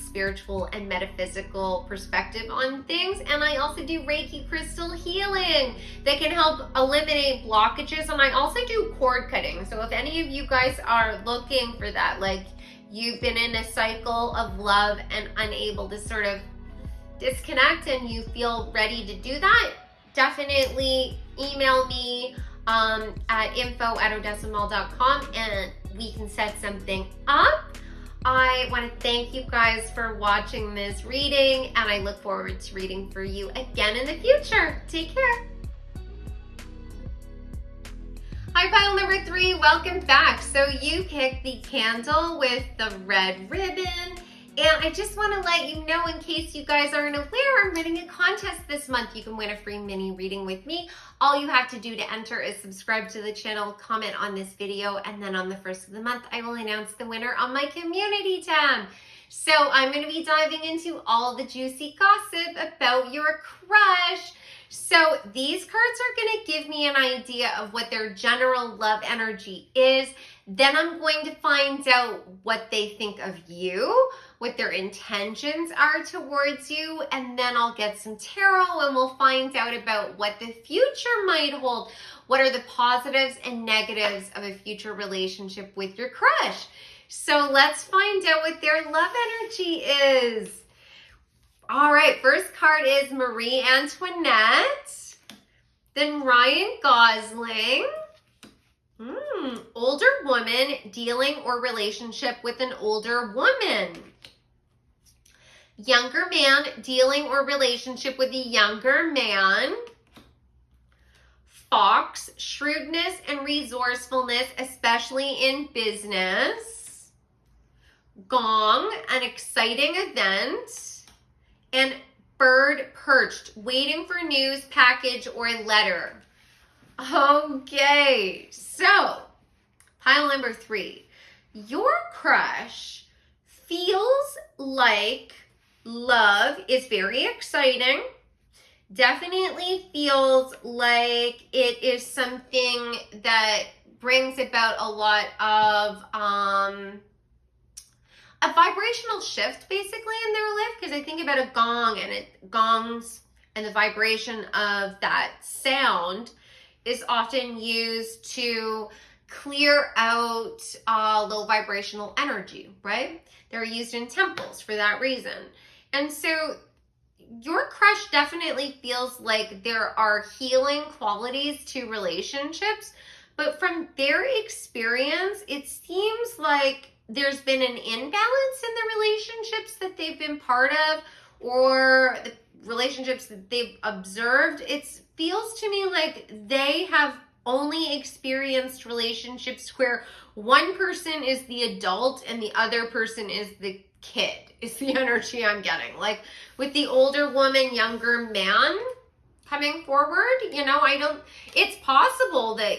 spiritual and metaphysical perspective on things. And I also do Reiki crystal healing that can help eliminate blockages, and I also do cord cutting. So if any of you guys are looking for that, like you've been in a cycle of love and unable to sort of disconnect and you feel ready to do that, definitely email me at info@odessamall.com and we can set something up. I want to thank you guys for watching this reading, and I look forward to reading for you again in the future. Take care. Hi, pile number 3, welcome back. So you picked the candle with the red ribbon, and I just want to let you know, in case you guys aren't aware, I'm running a contest this month. You can win a free mini reading with me. All you have to do to enter is subscribe to the channel, comment on this video, and then on the first of the month, I will announce the winner on my community tab. So I'm going to be diving into all the juicy gossip about your crush. So these cards are going to give me an idea of what their general love energy is. Then I'm going to find out what they think of you, what their intentions are towards you, and then I'll get some tarot and we'll find out about what the future might hold. What are the positives and negatives of a future relationship with your crush? So let's find out what their love energy is. All right, first card is Marie Antoinette, then Ryan Gosling. Older woman dealing or relationship with an older woman. Younger man dealing or relationship with a younger man. Fox, shrewdness and resourcefulness, especially in business. Gong, an exciting event. And bird perched, waiting for news, package, or letter. Okay, so pile number 3. Your crush feels like love is very exciting. Definitely feels like it is something that brings about a lot of a vibrational shift basically in their life, because I think about a gong and it gongs, and the vibration of that sound is often used to clear out low vibrational energy, right? They're used in temples for that reason. And so your crush definitely feels like there are healing qualities to relationships, but from their experience, it seems like there's been an imbalance in the relationships that they've been part of, or the relationships that they've observed. It feels to me like they have only experienced relationships where one person is the adult and the other person is the kid, is the energy I'm getting. Like with the older woman, younger man coming forward, you know, it's possible that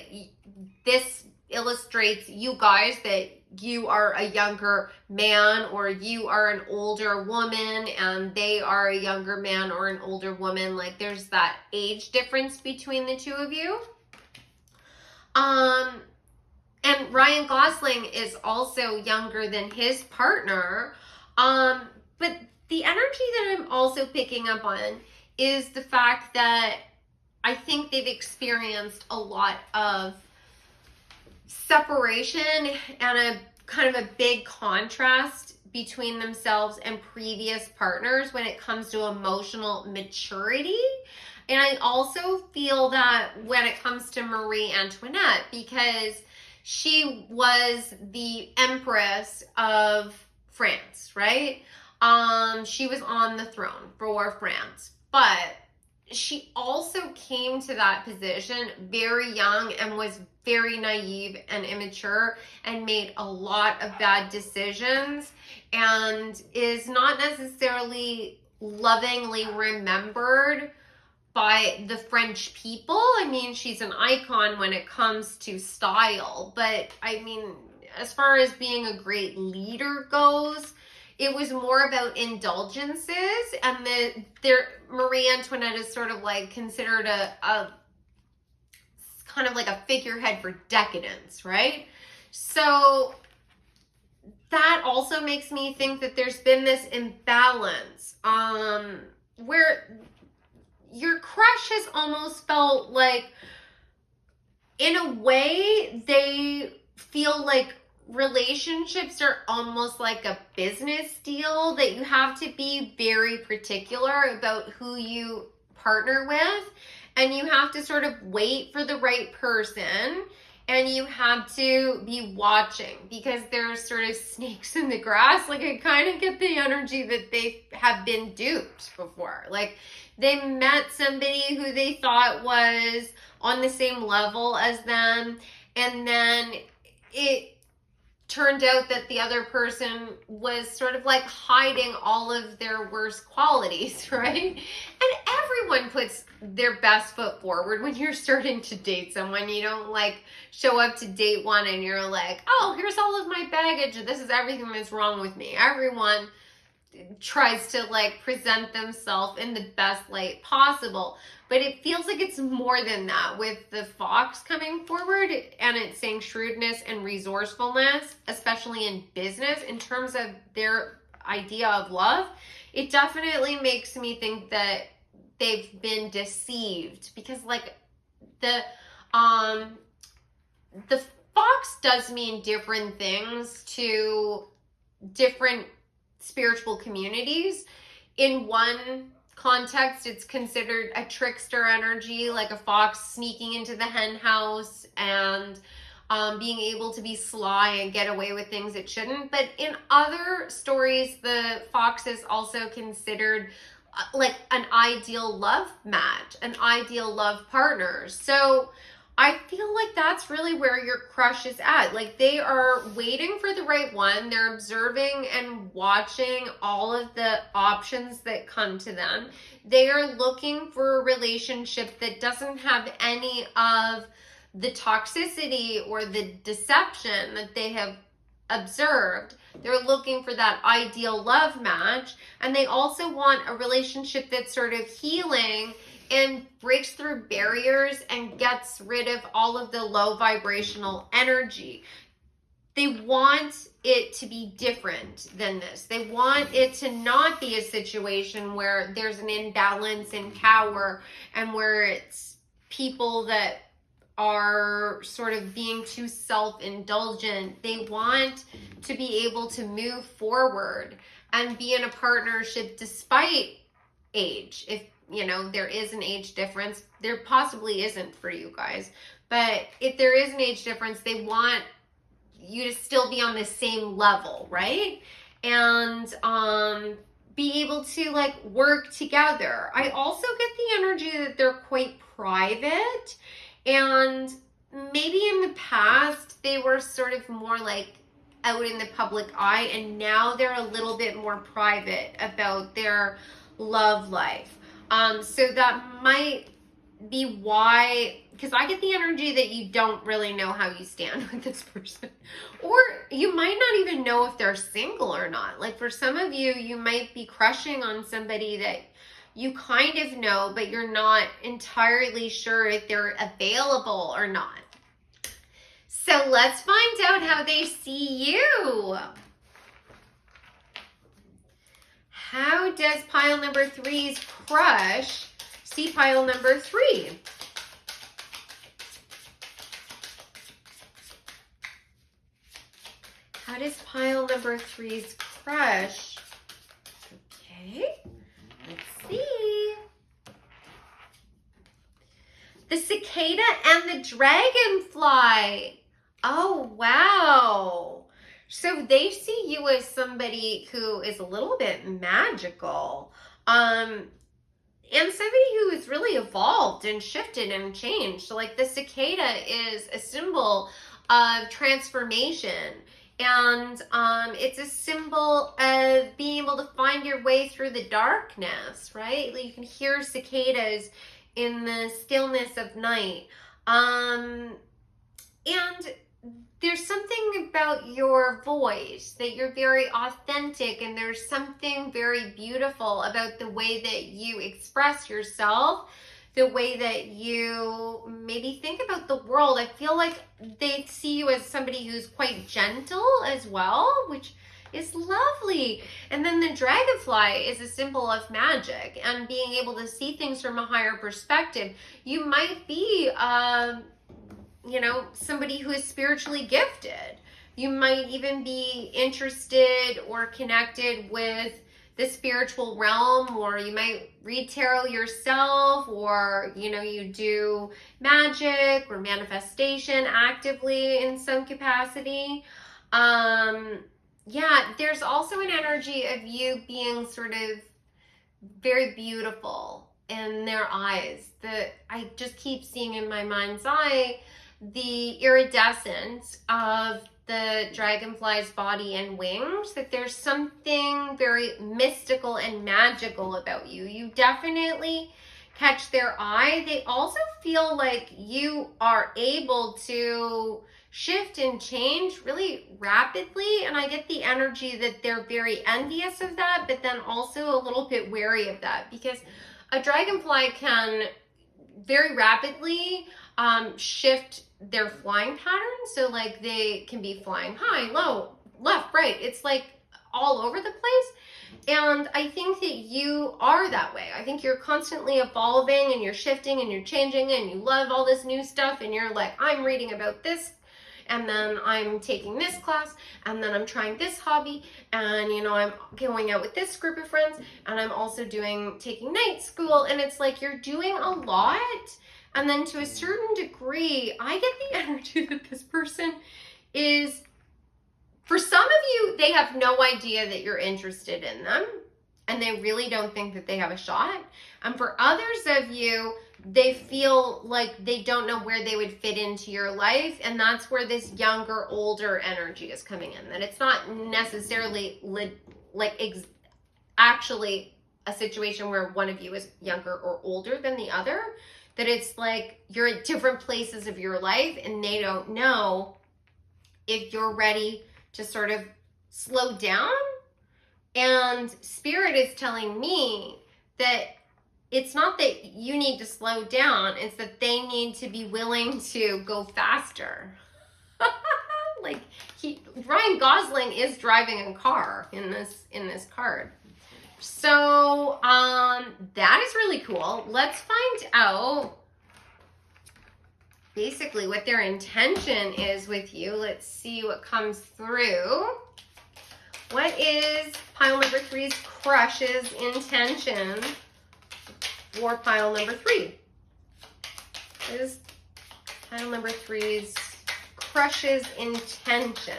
this illustrates you guys that you are a younger man, or you are an older woman and they are a younger man or an older woman. Like there's that age difference between the two of you. And Ryan Gosling is also younger than his partner. But the energy that I'm also picking up on is the fact that I think they've experienced a lot of separation and a kind of a big contrast between themselves and previous partners when it comes to emotional maturity. And I also feel that when it comes to Marie Antoinette, because she was the Empress of France, right? She was on the throne for France, but she also came to that position very young and was very naive and immature and made a lot of bad decisions and is not necessarily lovingly remembered by the French people. I mean, she's an icon when it comes to style, but I mean, as far as being a great leader goes, it was more about indulgences, and Marie Antoinette is sort of like considered a kind of like a figurehead for decadence, right? So that also makes me think that there's been this imbalance where your crush has almost felt like, in a way, they feel like relationships are almost like a business deal that you have to be very particular about who you partner with, and you have to sort of wait for the right person, and you have to be watching because there's sort of snakes in the grass. Like, I kind of get the energy that they have been duped before. Like, they met somebody who they thought was on the same level as them, and then it turned out that the other person was sort of like hiding all of their worst qualities, right? And everyone puts their best foot forward when you're starting to date someone. You don't like show up to date one and you're like, oh, here's all of my baggage. This is everything that's wrong with me. Everyone tries to like present themselves in the best light possible, but it feels like it's more than that with the fox coming forward, and it's saying shrewdness and resourcefulness, especially in business in terms of their idea of love. It definitely makes me think that they've been deceived, because like the fox does mean different things to different spiritual communities. In one context, it's considered a trickster energy, like a fox sneaking into the hen house and being able to be sly and get away with things it shouldn't. But in other stories, the fox is also considered like an ideal love match, an ideal love partner. So I feel like that's really where your crush is at. Like, they are waiting for the right one. They're observing and watching all of the options that come to them. They are looking for a relationship that doesn't have any of the toxicity or the deception that they have observed. They're looking for that ideal love match. And they also want a relationship that's sort of healing and breaks through barriers and gets rid of all of the low vibrational energy. They want it to be different than this. They want it to not be a situation where there's an imbalance in power and where it's people that are sort of being too self-indulgent. They want to be able to move forward and be in a partnership despite age. If you know there is an age difference, there possibly isn't for you guys, but if there is an age difference, they want you to still be on the same level, right? And be able to like work together. I also get the energy that they're quite private, and maybe in the past they were sort of more like out in the public eye, and now they're a little bit more private about their love life. So that might be why, because I get the energy that you don't really know how you stand with this person, or you might not even know if they're single or not. Like, for some of you, you might be crushing on somebody that you kind of know, but you're not entirely sure if they're available or not. So let's find out how they see you. How does pile number 3's crush see pile number 3? How does pile number 3's crush? Okay, let's see. The cicada and the dragonfly. Oh, wow. So they see you as somebody who is a little bit magical, and somebody who is really evolved and shifted and changed. So like the cicada is a symbol of transformation, and it's a symbol of being able to find your way through the darkness, right? Like, you can hear cicadas in the stillness of night. And there's something about your voice that you're very authentic, and there's something very beautiful about the way that you express yourself, the way that you maybe think about the world. I feel like they see you as somebody who's quite gentle as well, which is lovely. And then the dragonfly is a symbol of magic and being able to see things from a higher perspective. You might be you know, somebody who is spiritually gifted, You might even be interested or connected with the spiritual realm, or you might read tarot yourself, or you do magic or manifestation actively in some capacity. Yeah, there's also an energy of you being sort of very beautiful in their eyes that I just keep seeing in my mind's eye the iridescence of the dragonfly's body and wings, that there's something very mystical and magical about you. You definitely catch their eye. They also feel like you are able to shift and change really rapidly, and I get the energy that they're very envious of that, but then also a little bit wary of that, because a dragonfly can very rapidly shift their flying pattern. So like they can be flying high, low, left, right. It's like all over the place. And I think that you are that way. I think you're constantly evolving and you're shifting and you're changing and you love all this new stuff, and you're like, I'm reading about this, and then I'm taking this class, and then I'm trying this hobby, and I'm going out with this group of friends, and I'm also taking night school, and it's like you're doing a lot. And then to a certain degree, I get the energy that this person is, for some of you, they have no idea that you're interested in them, and they really don't think that they have a shot. And for others of you, they feel like they don't know where they would fit into your life, and that's where this younger, older energy is coming in. That it's not necessarily actually a situation where one of you is younger or older than the other, that it's like you're at different places of your life, and they don't know if you're ready to sort of slow down. And Spirit is telling me that it's not that you need to slow down, it's that they need to be willing to go faster. Like Ryan Gosling is driving a car in this card. So that is really cool. Let's find out basically what their intention is with you. Let's see what comes through. What is pile number 3's crush's intention for pile number 3? What is pile number 3's crush's intention?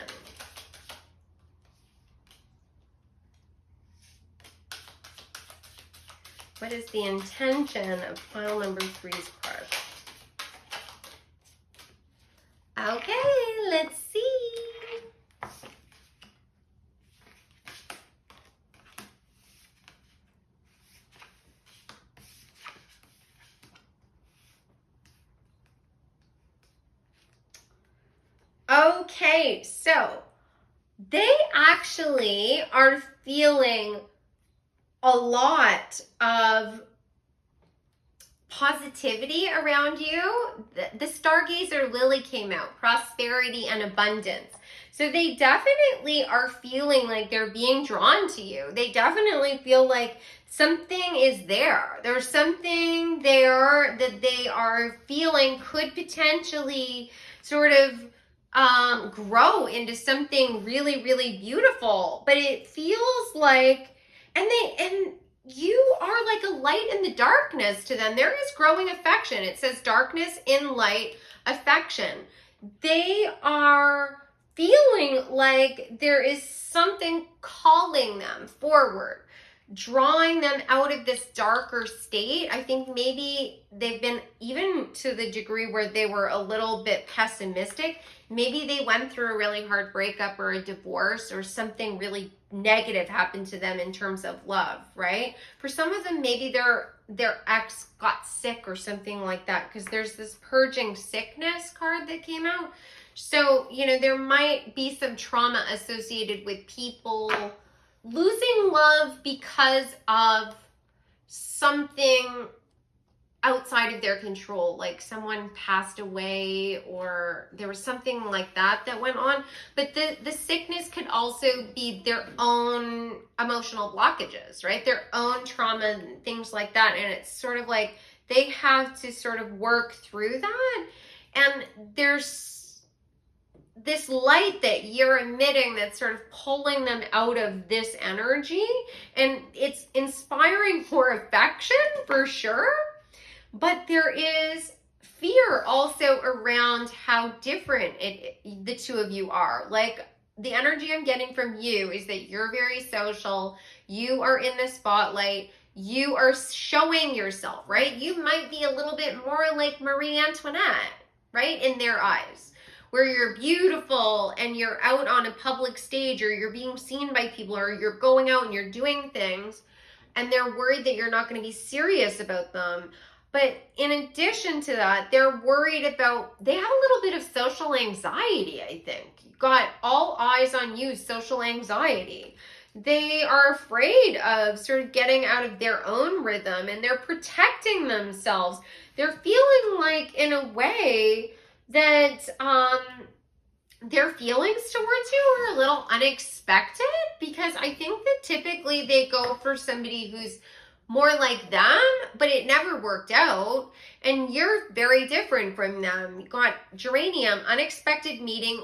What is the intention of pile number 3's crush? Okay, let's see. Okay, so they actually are feeling a lot of positivity around you. The Stargazer Lily came out, prosperity and abundance. So they definitely are feeling like they're being drawn to you. They definitely feel like something is there. There's something there that they are feeling could potentially sort of grow into something really, really beautiful. But it feels like, and you are like a light in the darkness to them. There is growing affection. It says darkness in light affection. They are feeling like there is something calling them forward, drawing them out of this darker state. I think maybe they've been, even to the degree where they were a little bit pessimistic, maybe they went through a really hard breakup or a divorce, or something really negative happened to them in terms of love, right? For some of them, maybe their ex got sick or something like that, because there's this purging sickness card that came out. So, there might be some trauma associated with people losing love because of something outside of their control, like someone passed away or there was something like that went on. But the sickness could also be their own emotional blockages, right? Their own trauma and things like that. And it's sort of like they have to sort of work through that. And this light that you're emitting that's sort of pulling them out of this energy, and it's inspiring for affection for sure, but there is fear also around how different the two of you are. Like, the energy I'm getting from you is that you're very social, you are in the spotlight, you are showing yourself, right? You might be a little bit more like Marie Antoinette, right, in their eyes, where you're beautiful and you're out on a public stage, or you're being seen by people, or you're going out and you're doing things, and they're worried that you're not going to be serious about them. But in addition to that, they're worried about, they have a little bit of social anxiety, I think. You've got all eyes on you, social anxiety. They are afraid of sort of getting out of their own rhythm, and they're protecting themselves. They're feeling like, in a way, that their feelings towards you are a little unexpected, because I think that typically they go for somebody who's more like them, but it never worked out, and you're very different from them. You got geranium, unexpected meeting,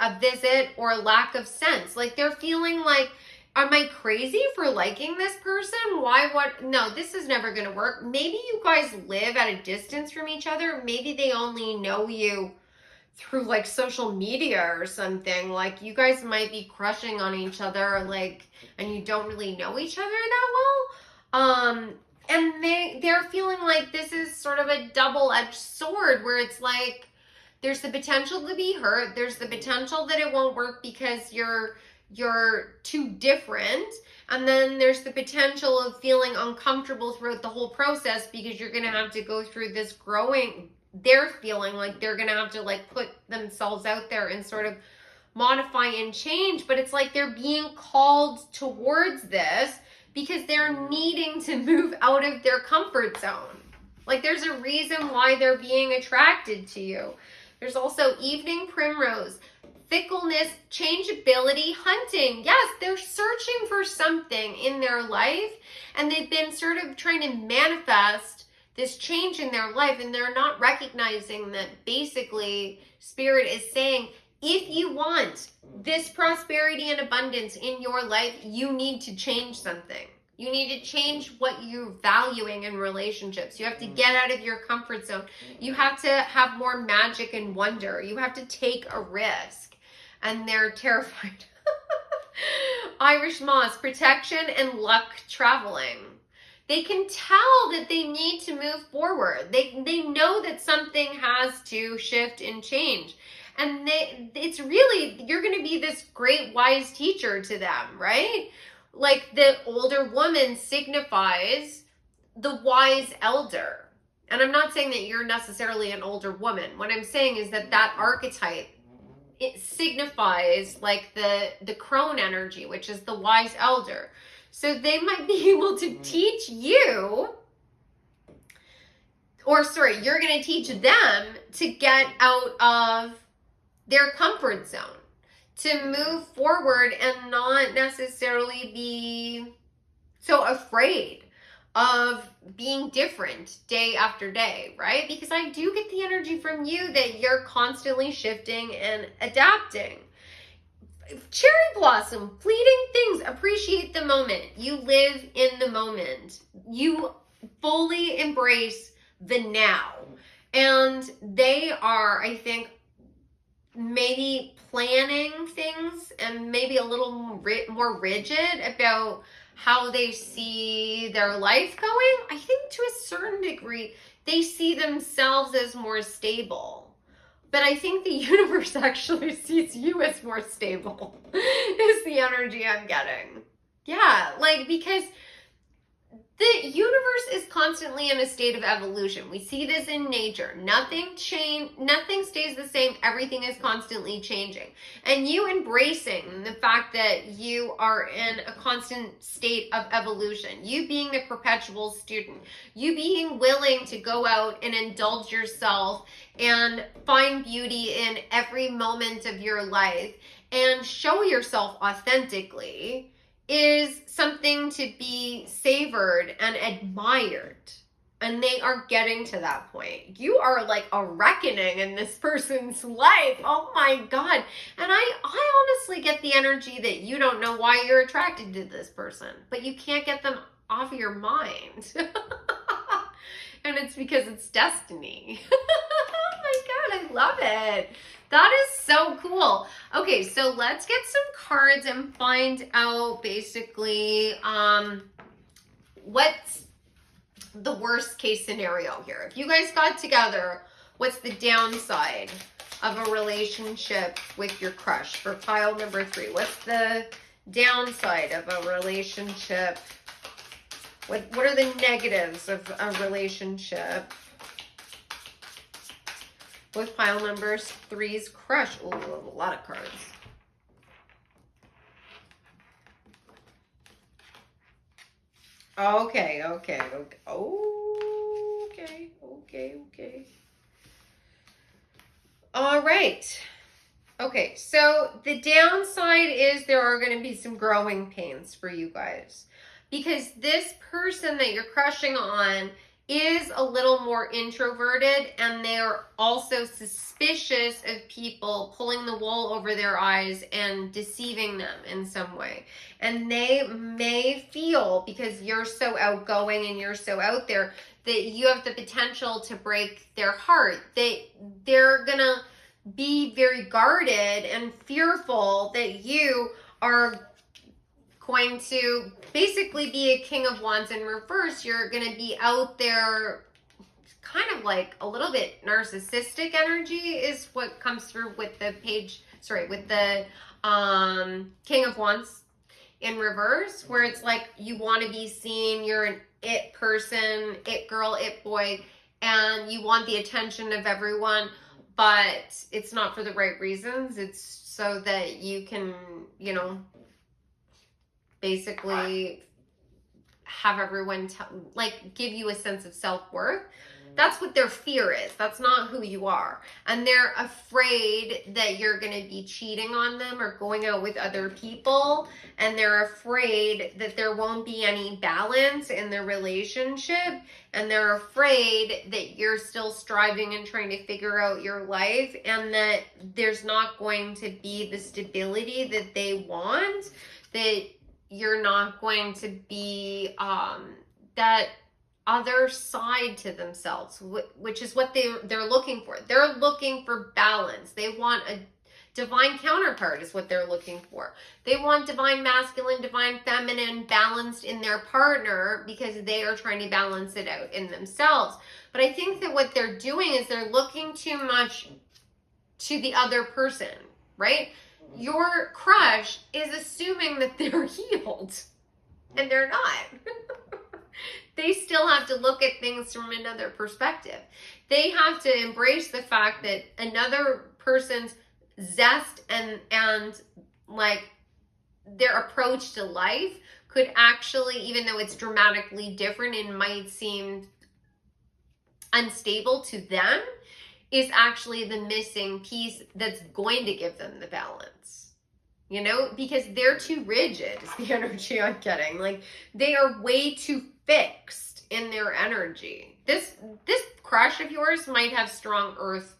a visit, or lack of sense. Like, they're feeling like, am I crazy for liking this person? No, this is never going to work. Maybe you guys live at a distance from each other. Maybe they only know you through like social media or something. Like, you guys might be crushing on each other, like, and you don't really know each other that well. And they're feeling like this is sort of a double-edged sword, where it's like, there's the potential to be hurt. There's the potential that it won't work because you're too different. And then there's the potential of feeling uncomfortable throughout the whole process, because you're going to have to go through this growing. They're feeling like they're going to have to like put themselves out there and sort of modify and change. But it's like they're being called towards this because they're needing to move out of their comfort zone. Like, there's a reason why they're being attracted to you. There's also evening primrose, fickleness, changeability, hunting. Yes, they're searching for something in their life, and they've been sort of trying to manifest this change in their life, and they're not recognizing that basically Spirit is saying, if you want this prosperity and abundance in your life, you need to change something. You need to change what you're valuing in relationships. You have to get out of your comfort zone. You have to have more magic and wonder. You have to take a risk. And they're terrified. Irish moss, protection and luck, traveling. They can tell that they need to move forward. They know that something has to shift and change. And it's really, you're going to be this great wise teacher to them, right? Like, the older woman signifies the wise elder. And I'm not saying that you're necessarily an older woman. What I'm saying is that that archetype, it signifies like the crone energy, which is the wise elder. So they might be able to teach you, or sorry, you're going to teach them to get out of their comfort zone, to move forward and not necessarily be so afraid of being different day after day, right? Because I do get the energy from you that you're constantly shifting and adapting. Cherry blossom, fleeting things, appreciate the moment. You live in the moment. You fully embrace the now. And they are, I think, maybe planning things and maybe a little more rigid about how they see their life going. I think to a certain degree, they see themselves as more stable. But I think the universe actually sees you as more stable, is the energy I'm getting. Yeah, like, because the universe is constantly in a state of evolution. We see this in nature. Nothing stays the same. Everything is constantly changing. And you embracing the fact that you are in a constant state of evolution, you being the perpetual student, you being willing to go out and indulge yourself and find beauty in every moment of your life and show yourself authentically, is something to be savored and admired. and they are getting to that point. You are like a reckoning in this person's life. Oh my God. And I honestly get the energy that you don't know why you're attracted to this person, but you can't get them off of your mind. And it's because it's destiny. Oh my God, I love it. That is so cool. Okay, so let's get some cards and find out basically what's the worst case scenario here. If you guys got together, what's the downside of a relationship with your crush for pile number 3? What's the downside of a relationship? What are the negatives of a relationship with pile number 3's crush? Oh, a lot of cards. Okay. All right. Okay, so the downside is there are going to be some growing pains for you guys, because this person that you're crushing on is a little more introverted, and they're also suspicious of people pulling the wool over their eyes and deceiving them in some way. And they may feel, because you're so outgoing and you're so out there, that you have the potential to break their heart. They're gonna be very guarded and fearful that you are going to basically be a King of Wands in reverse. You're going to be out there kind of like a little bit narcissistic energy is what comes through with the with the King of Wands in reverse, where it's like you want to be seen, you're an it person, it girl, it boy, and you want the attention of everyone, but it's not for the right reasons. It's so that you can, basically have everyone give you a sense of self-worth. That's what their fear is. That's not who you are. And they're afraid that you're going to be cheating on them or going out with other people. And they're afraid that there won't be any balance in their relationship. And they're afraid that you're still striving and trying to figure out your life, and that there's not going to be the stability that they want, that you're not going to be that other side to themselves, which is what they're looking for. They're looking for balance. They want a divine counterpart is what they're looking for. They want divine masculine, divine feminine balanced in their partner, because they are trying to balance it out in themselves. But I think that what they're doing is they're looking too much to the other person, right? Your crush is assuming that they're healed, and they're not. They still have to look at things from another perspective. They have to embrace the fact that another person's zest and like their approach to life could actually, even though it's dramatically different and might seem unstable to them, is actually the missing piece that's going to give them the balance. Because they're too rigid is the energy I'm getting. Like, they are way too fixed in their energy. This crush of yours might have strong earth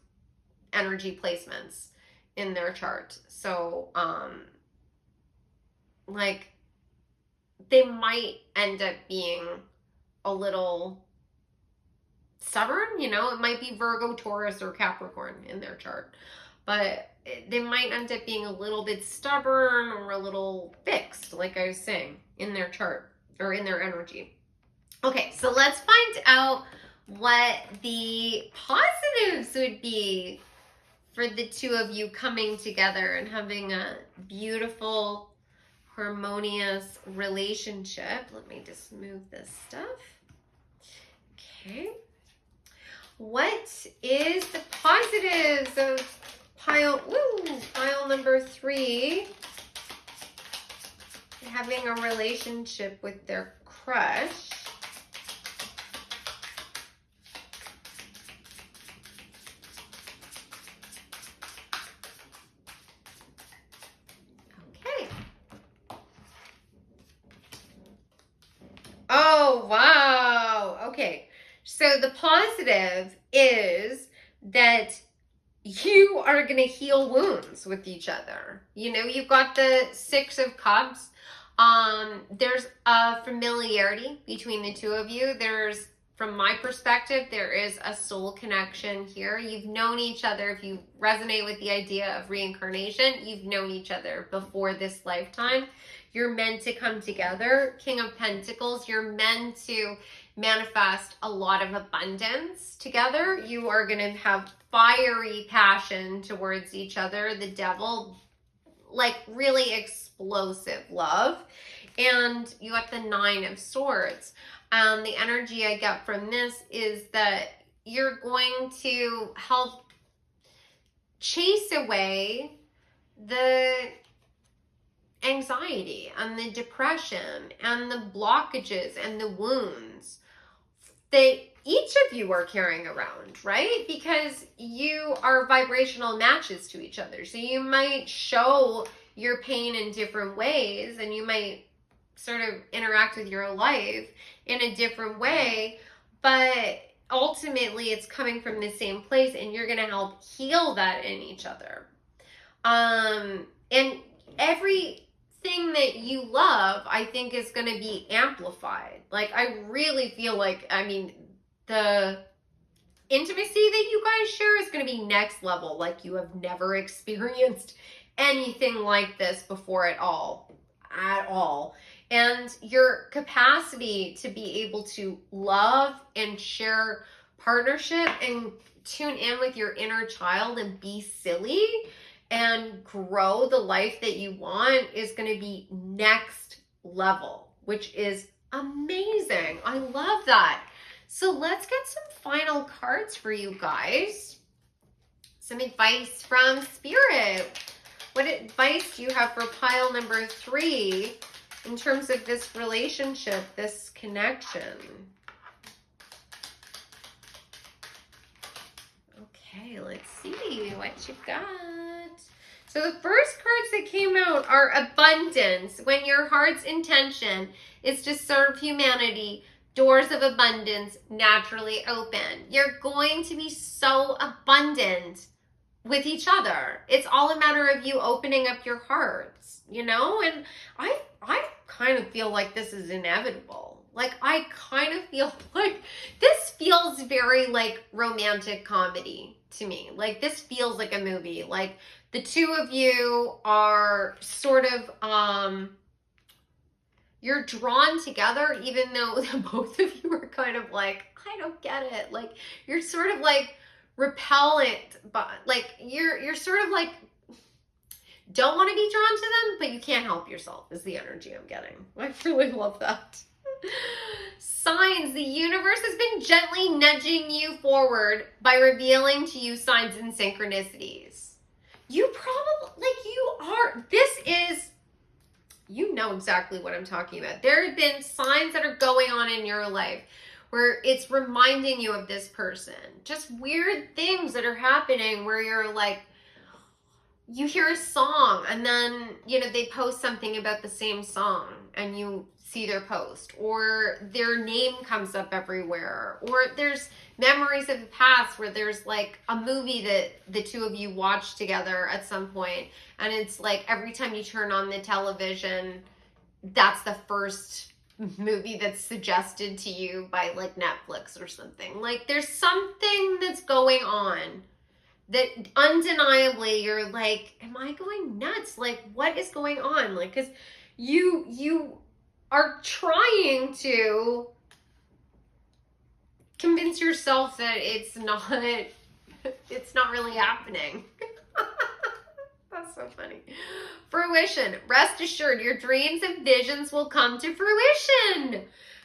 energy placements in their chart. So, they might end up being a little stubborn, it might be Virgo, Taurus, or Capricorn in their chart, but they might end up being a little bit stubborn or a little fixed, like I was saying, in their chart or in their energy. Okay, so let's find out what the positives would be for the two of you coming together and having a beautiful, harmonious relationship. Let me just move this stuff. Okay. What is the positives of pile number 3 having a relationship with their crush? Okay. Oh, wow. Okay. So the positive is that you are going to heal wounds with each other. You know, you've got the Six of Cups. There's a familiarity between the two of you. There's, from my perspective, there is a soul connection here. You've known each other. If you resonate with the idea of reincarnation, you've known each other before this lifetime. You're meant to come together. King of Pentacles, you're meant to manifest a lot of abundance together. You are going to have fiery passion towards each other. The Devil, like really explosive love. And you got the Nine of Swords. The energy I get from this is that you're going to help chase away the anxiety and the depression and the blockages and the wounds that each of you are carrying around, right? Because you are vibrational matches to each other. So you might show your pain in different ways, and you might sort of interact with your life in a different way, but ultimately it's coming from the same place, and you're going to help heal that in each other. And everything that you love, I think, is going to be amplified. Like, I really feel like, I mean, the intimacy that you guys share is going to be next level. Like, you have never experienced anything like this before at all. And your capacity to be able to love and share partnership and tune in with your inner child and be silly and grow the life that you want is going to be next level, which is amazing. I love that. So let's get some final cards for you guys. Some advice from Spirit. What advice do you have for pile number 3 in terms of this relationship, this connection? Okay, let's see what you got. So the first cards that came out are abundance. When your heart's intention is to serve humanity, doors of abundance naturally open. You're going to be so abundant with each other. It's all a matter of you opening up your hearts, you know? And I kind of feel like this is inevitable. Like, I kind of feel like this feels very like romantic comedy to me. Like, this feels like a movie. Like, the two of you are sort of, you're drawn together, even though the both of you are kind of like, I don't get it. Like, you're sort of like repellent, but like, you're sort of like, don't want to be drawn to them, but you can't help yourself is the energy I'm getting. I really love that. Signs. The universe has been gently nudging you forward by revealing to you signs and synchronicities. You probably, like, you are, this is, you know exactly what I'm talking about. There have been signs that are going on in your life where it's reminding you of this person. Just weird things that are happening where you're like, you hear a song and then, you know, they post something about the same song and you see their post, or their name comes up everywhere, or there's memories of the past where there's like a movie that the two of you watched together at some point, and it's like every time you turn on the television, that's the first movie that's suggested to you by like Netflix or something. Like, there's something that's going on that undeniably you're like, am I going nuts? Like, what is going on? Like, because you are trying to convince yourself that it's not really happening. That's so funny. Fruition. Rest assured, your dreams and visions will come to fruition.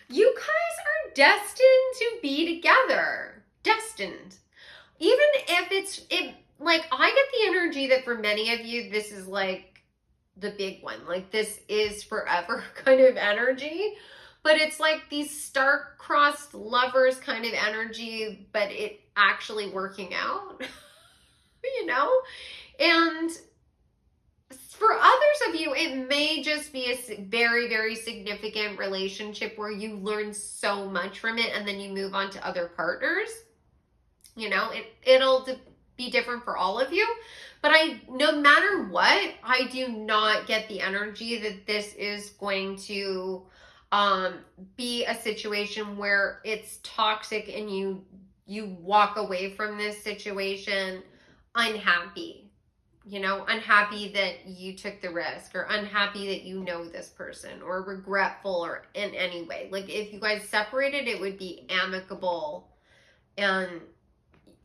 You guys are destined to be together. Destined. Even if like, I get the energy that for many of you, this is like the big one. Like, this is forever kind of energy. But it's like these star-crossed lovers kind of energy, but it actually working out, you know? And For others of you, it may just be a very, very significant relationship where you learn so much from it and then you move on to other partners. You know, it'll be different for all of you. But no matter what, I do not get the energy that this is going to be a situation where it's toxic and you walk away from this situation unhappy. You know, unhappy that you took the risk, or unhappy that you know this person, or regretful, or in any way. Like, if you guys separated, it would be amicable and,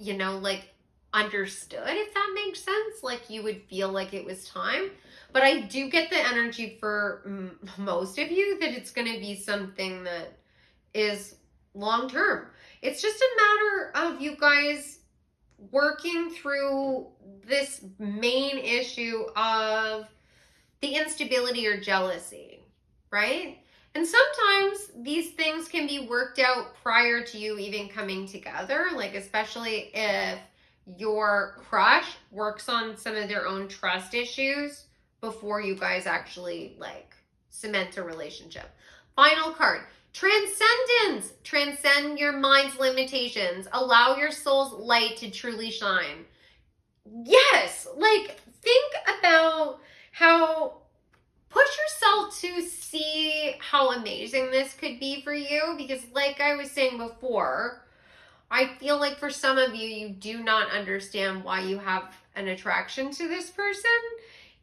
you know, like, understood, if that makes sense. Like, you would feel like it was time. But I do get the energy for most of you that it's going to be something that is long term. It's just a matter of you guys working through this main issue of the instability or jealousy, right? And sometimes these things can be worked out prior to you even coming together, like especially if your crush works on some of their own trust issues before you guys actually like cement a relationship. Final card. Transcendence. Transcend your mind's limitations. Allow your soul's light to truly shine. Yes, like think about how, push yourself to see how amazing this could be for you, because like I was saying before, I feel like for some of you, you do not understand why you have an attraction to this person,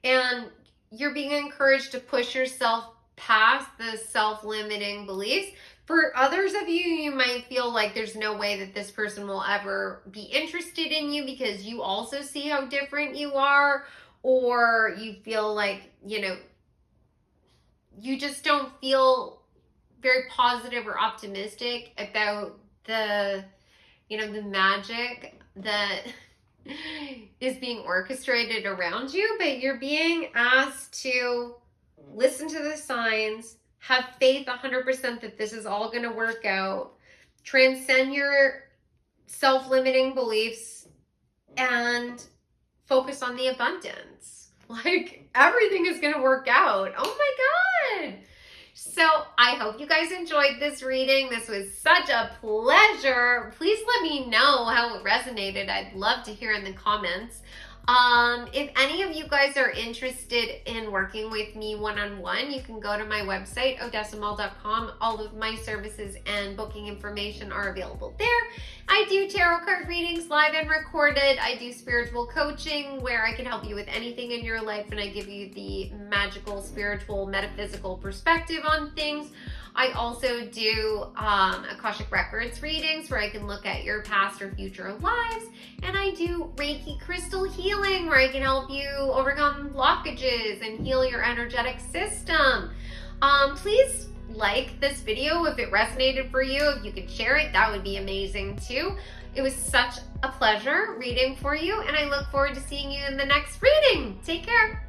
and you're being encouraged to push yourself past the self-limiting beliefs. For others of you, you might feel like there's no way that this person will ever be interested in you because you also see how different you are, or you feel like, you know, you just don't feel very positive or optimistic about the, you know, the magic that is being orchestrated around you. But you're being asked to listen to the signs, have faith 100% that this is all going to work out, transcend your self-limiting beliefs, and focus on the abundance. Like, everything is going to work out. Oh my God. So I hope you guys enjoyed this reading. This was such a pleasure. Please let me know how it resonated. I'd love to hear in the comments. If any of you guys are interested in working with me one-on-one, you can go to my website, odessamal.com. All of my services and booking information are available there. I do tarot card readings live and recorded. I do spiritual coaching where I can help you with anything in your life, and I give you the magical, spiritual, metaphysical perspective on things. I also do Akashic Records readings where I can look at your past or future lives. And I do Reiki crystal healing where I can help you overcome blockages and heal your energetic system. Please like this video if it resonated for you. If you could share it, that would be amazing too. It was such a pleasure reading for you, and I look forward to seeing you in the next reading. Take care.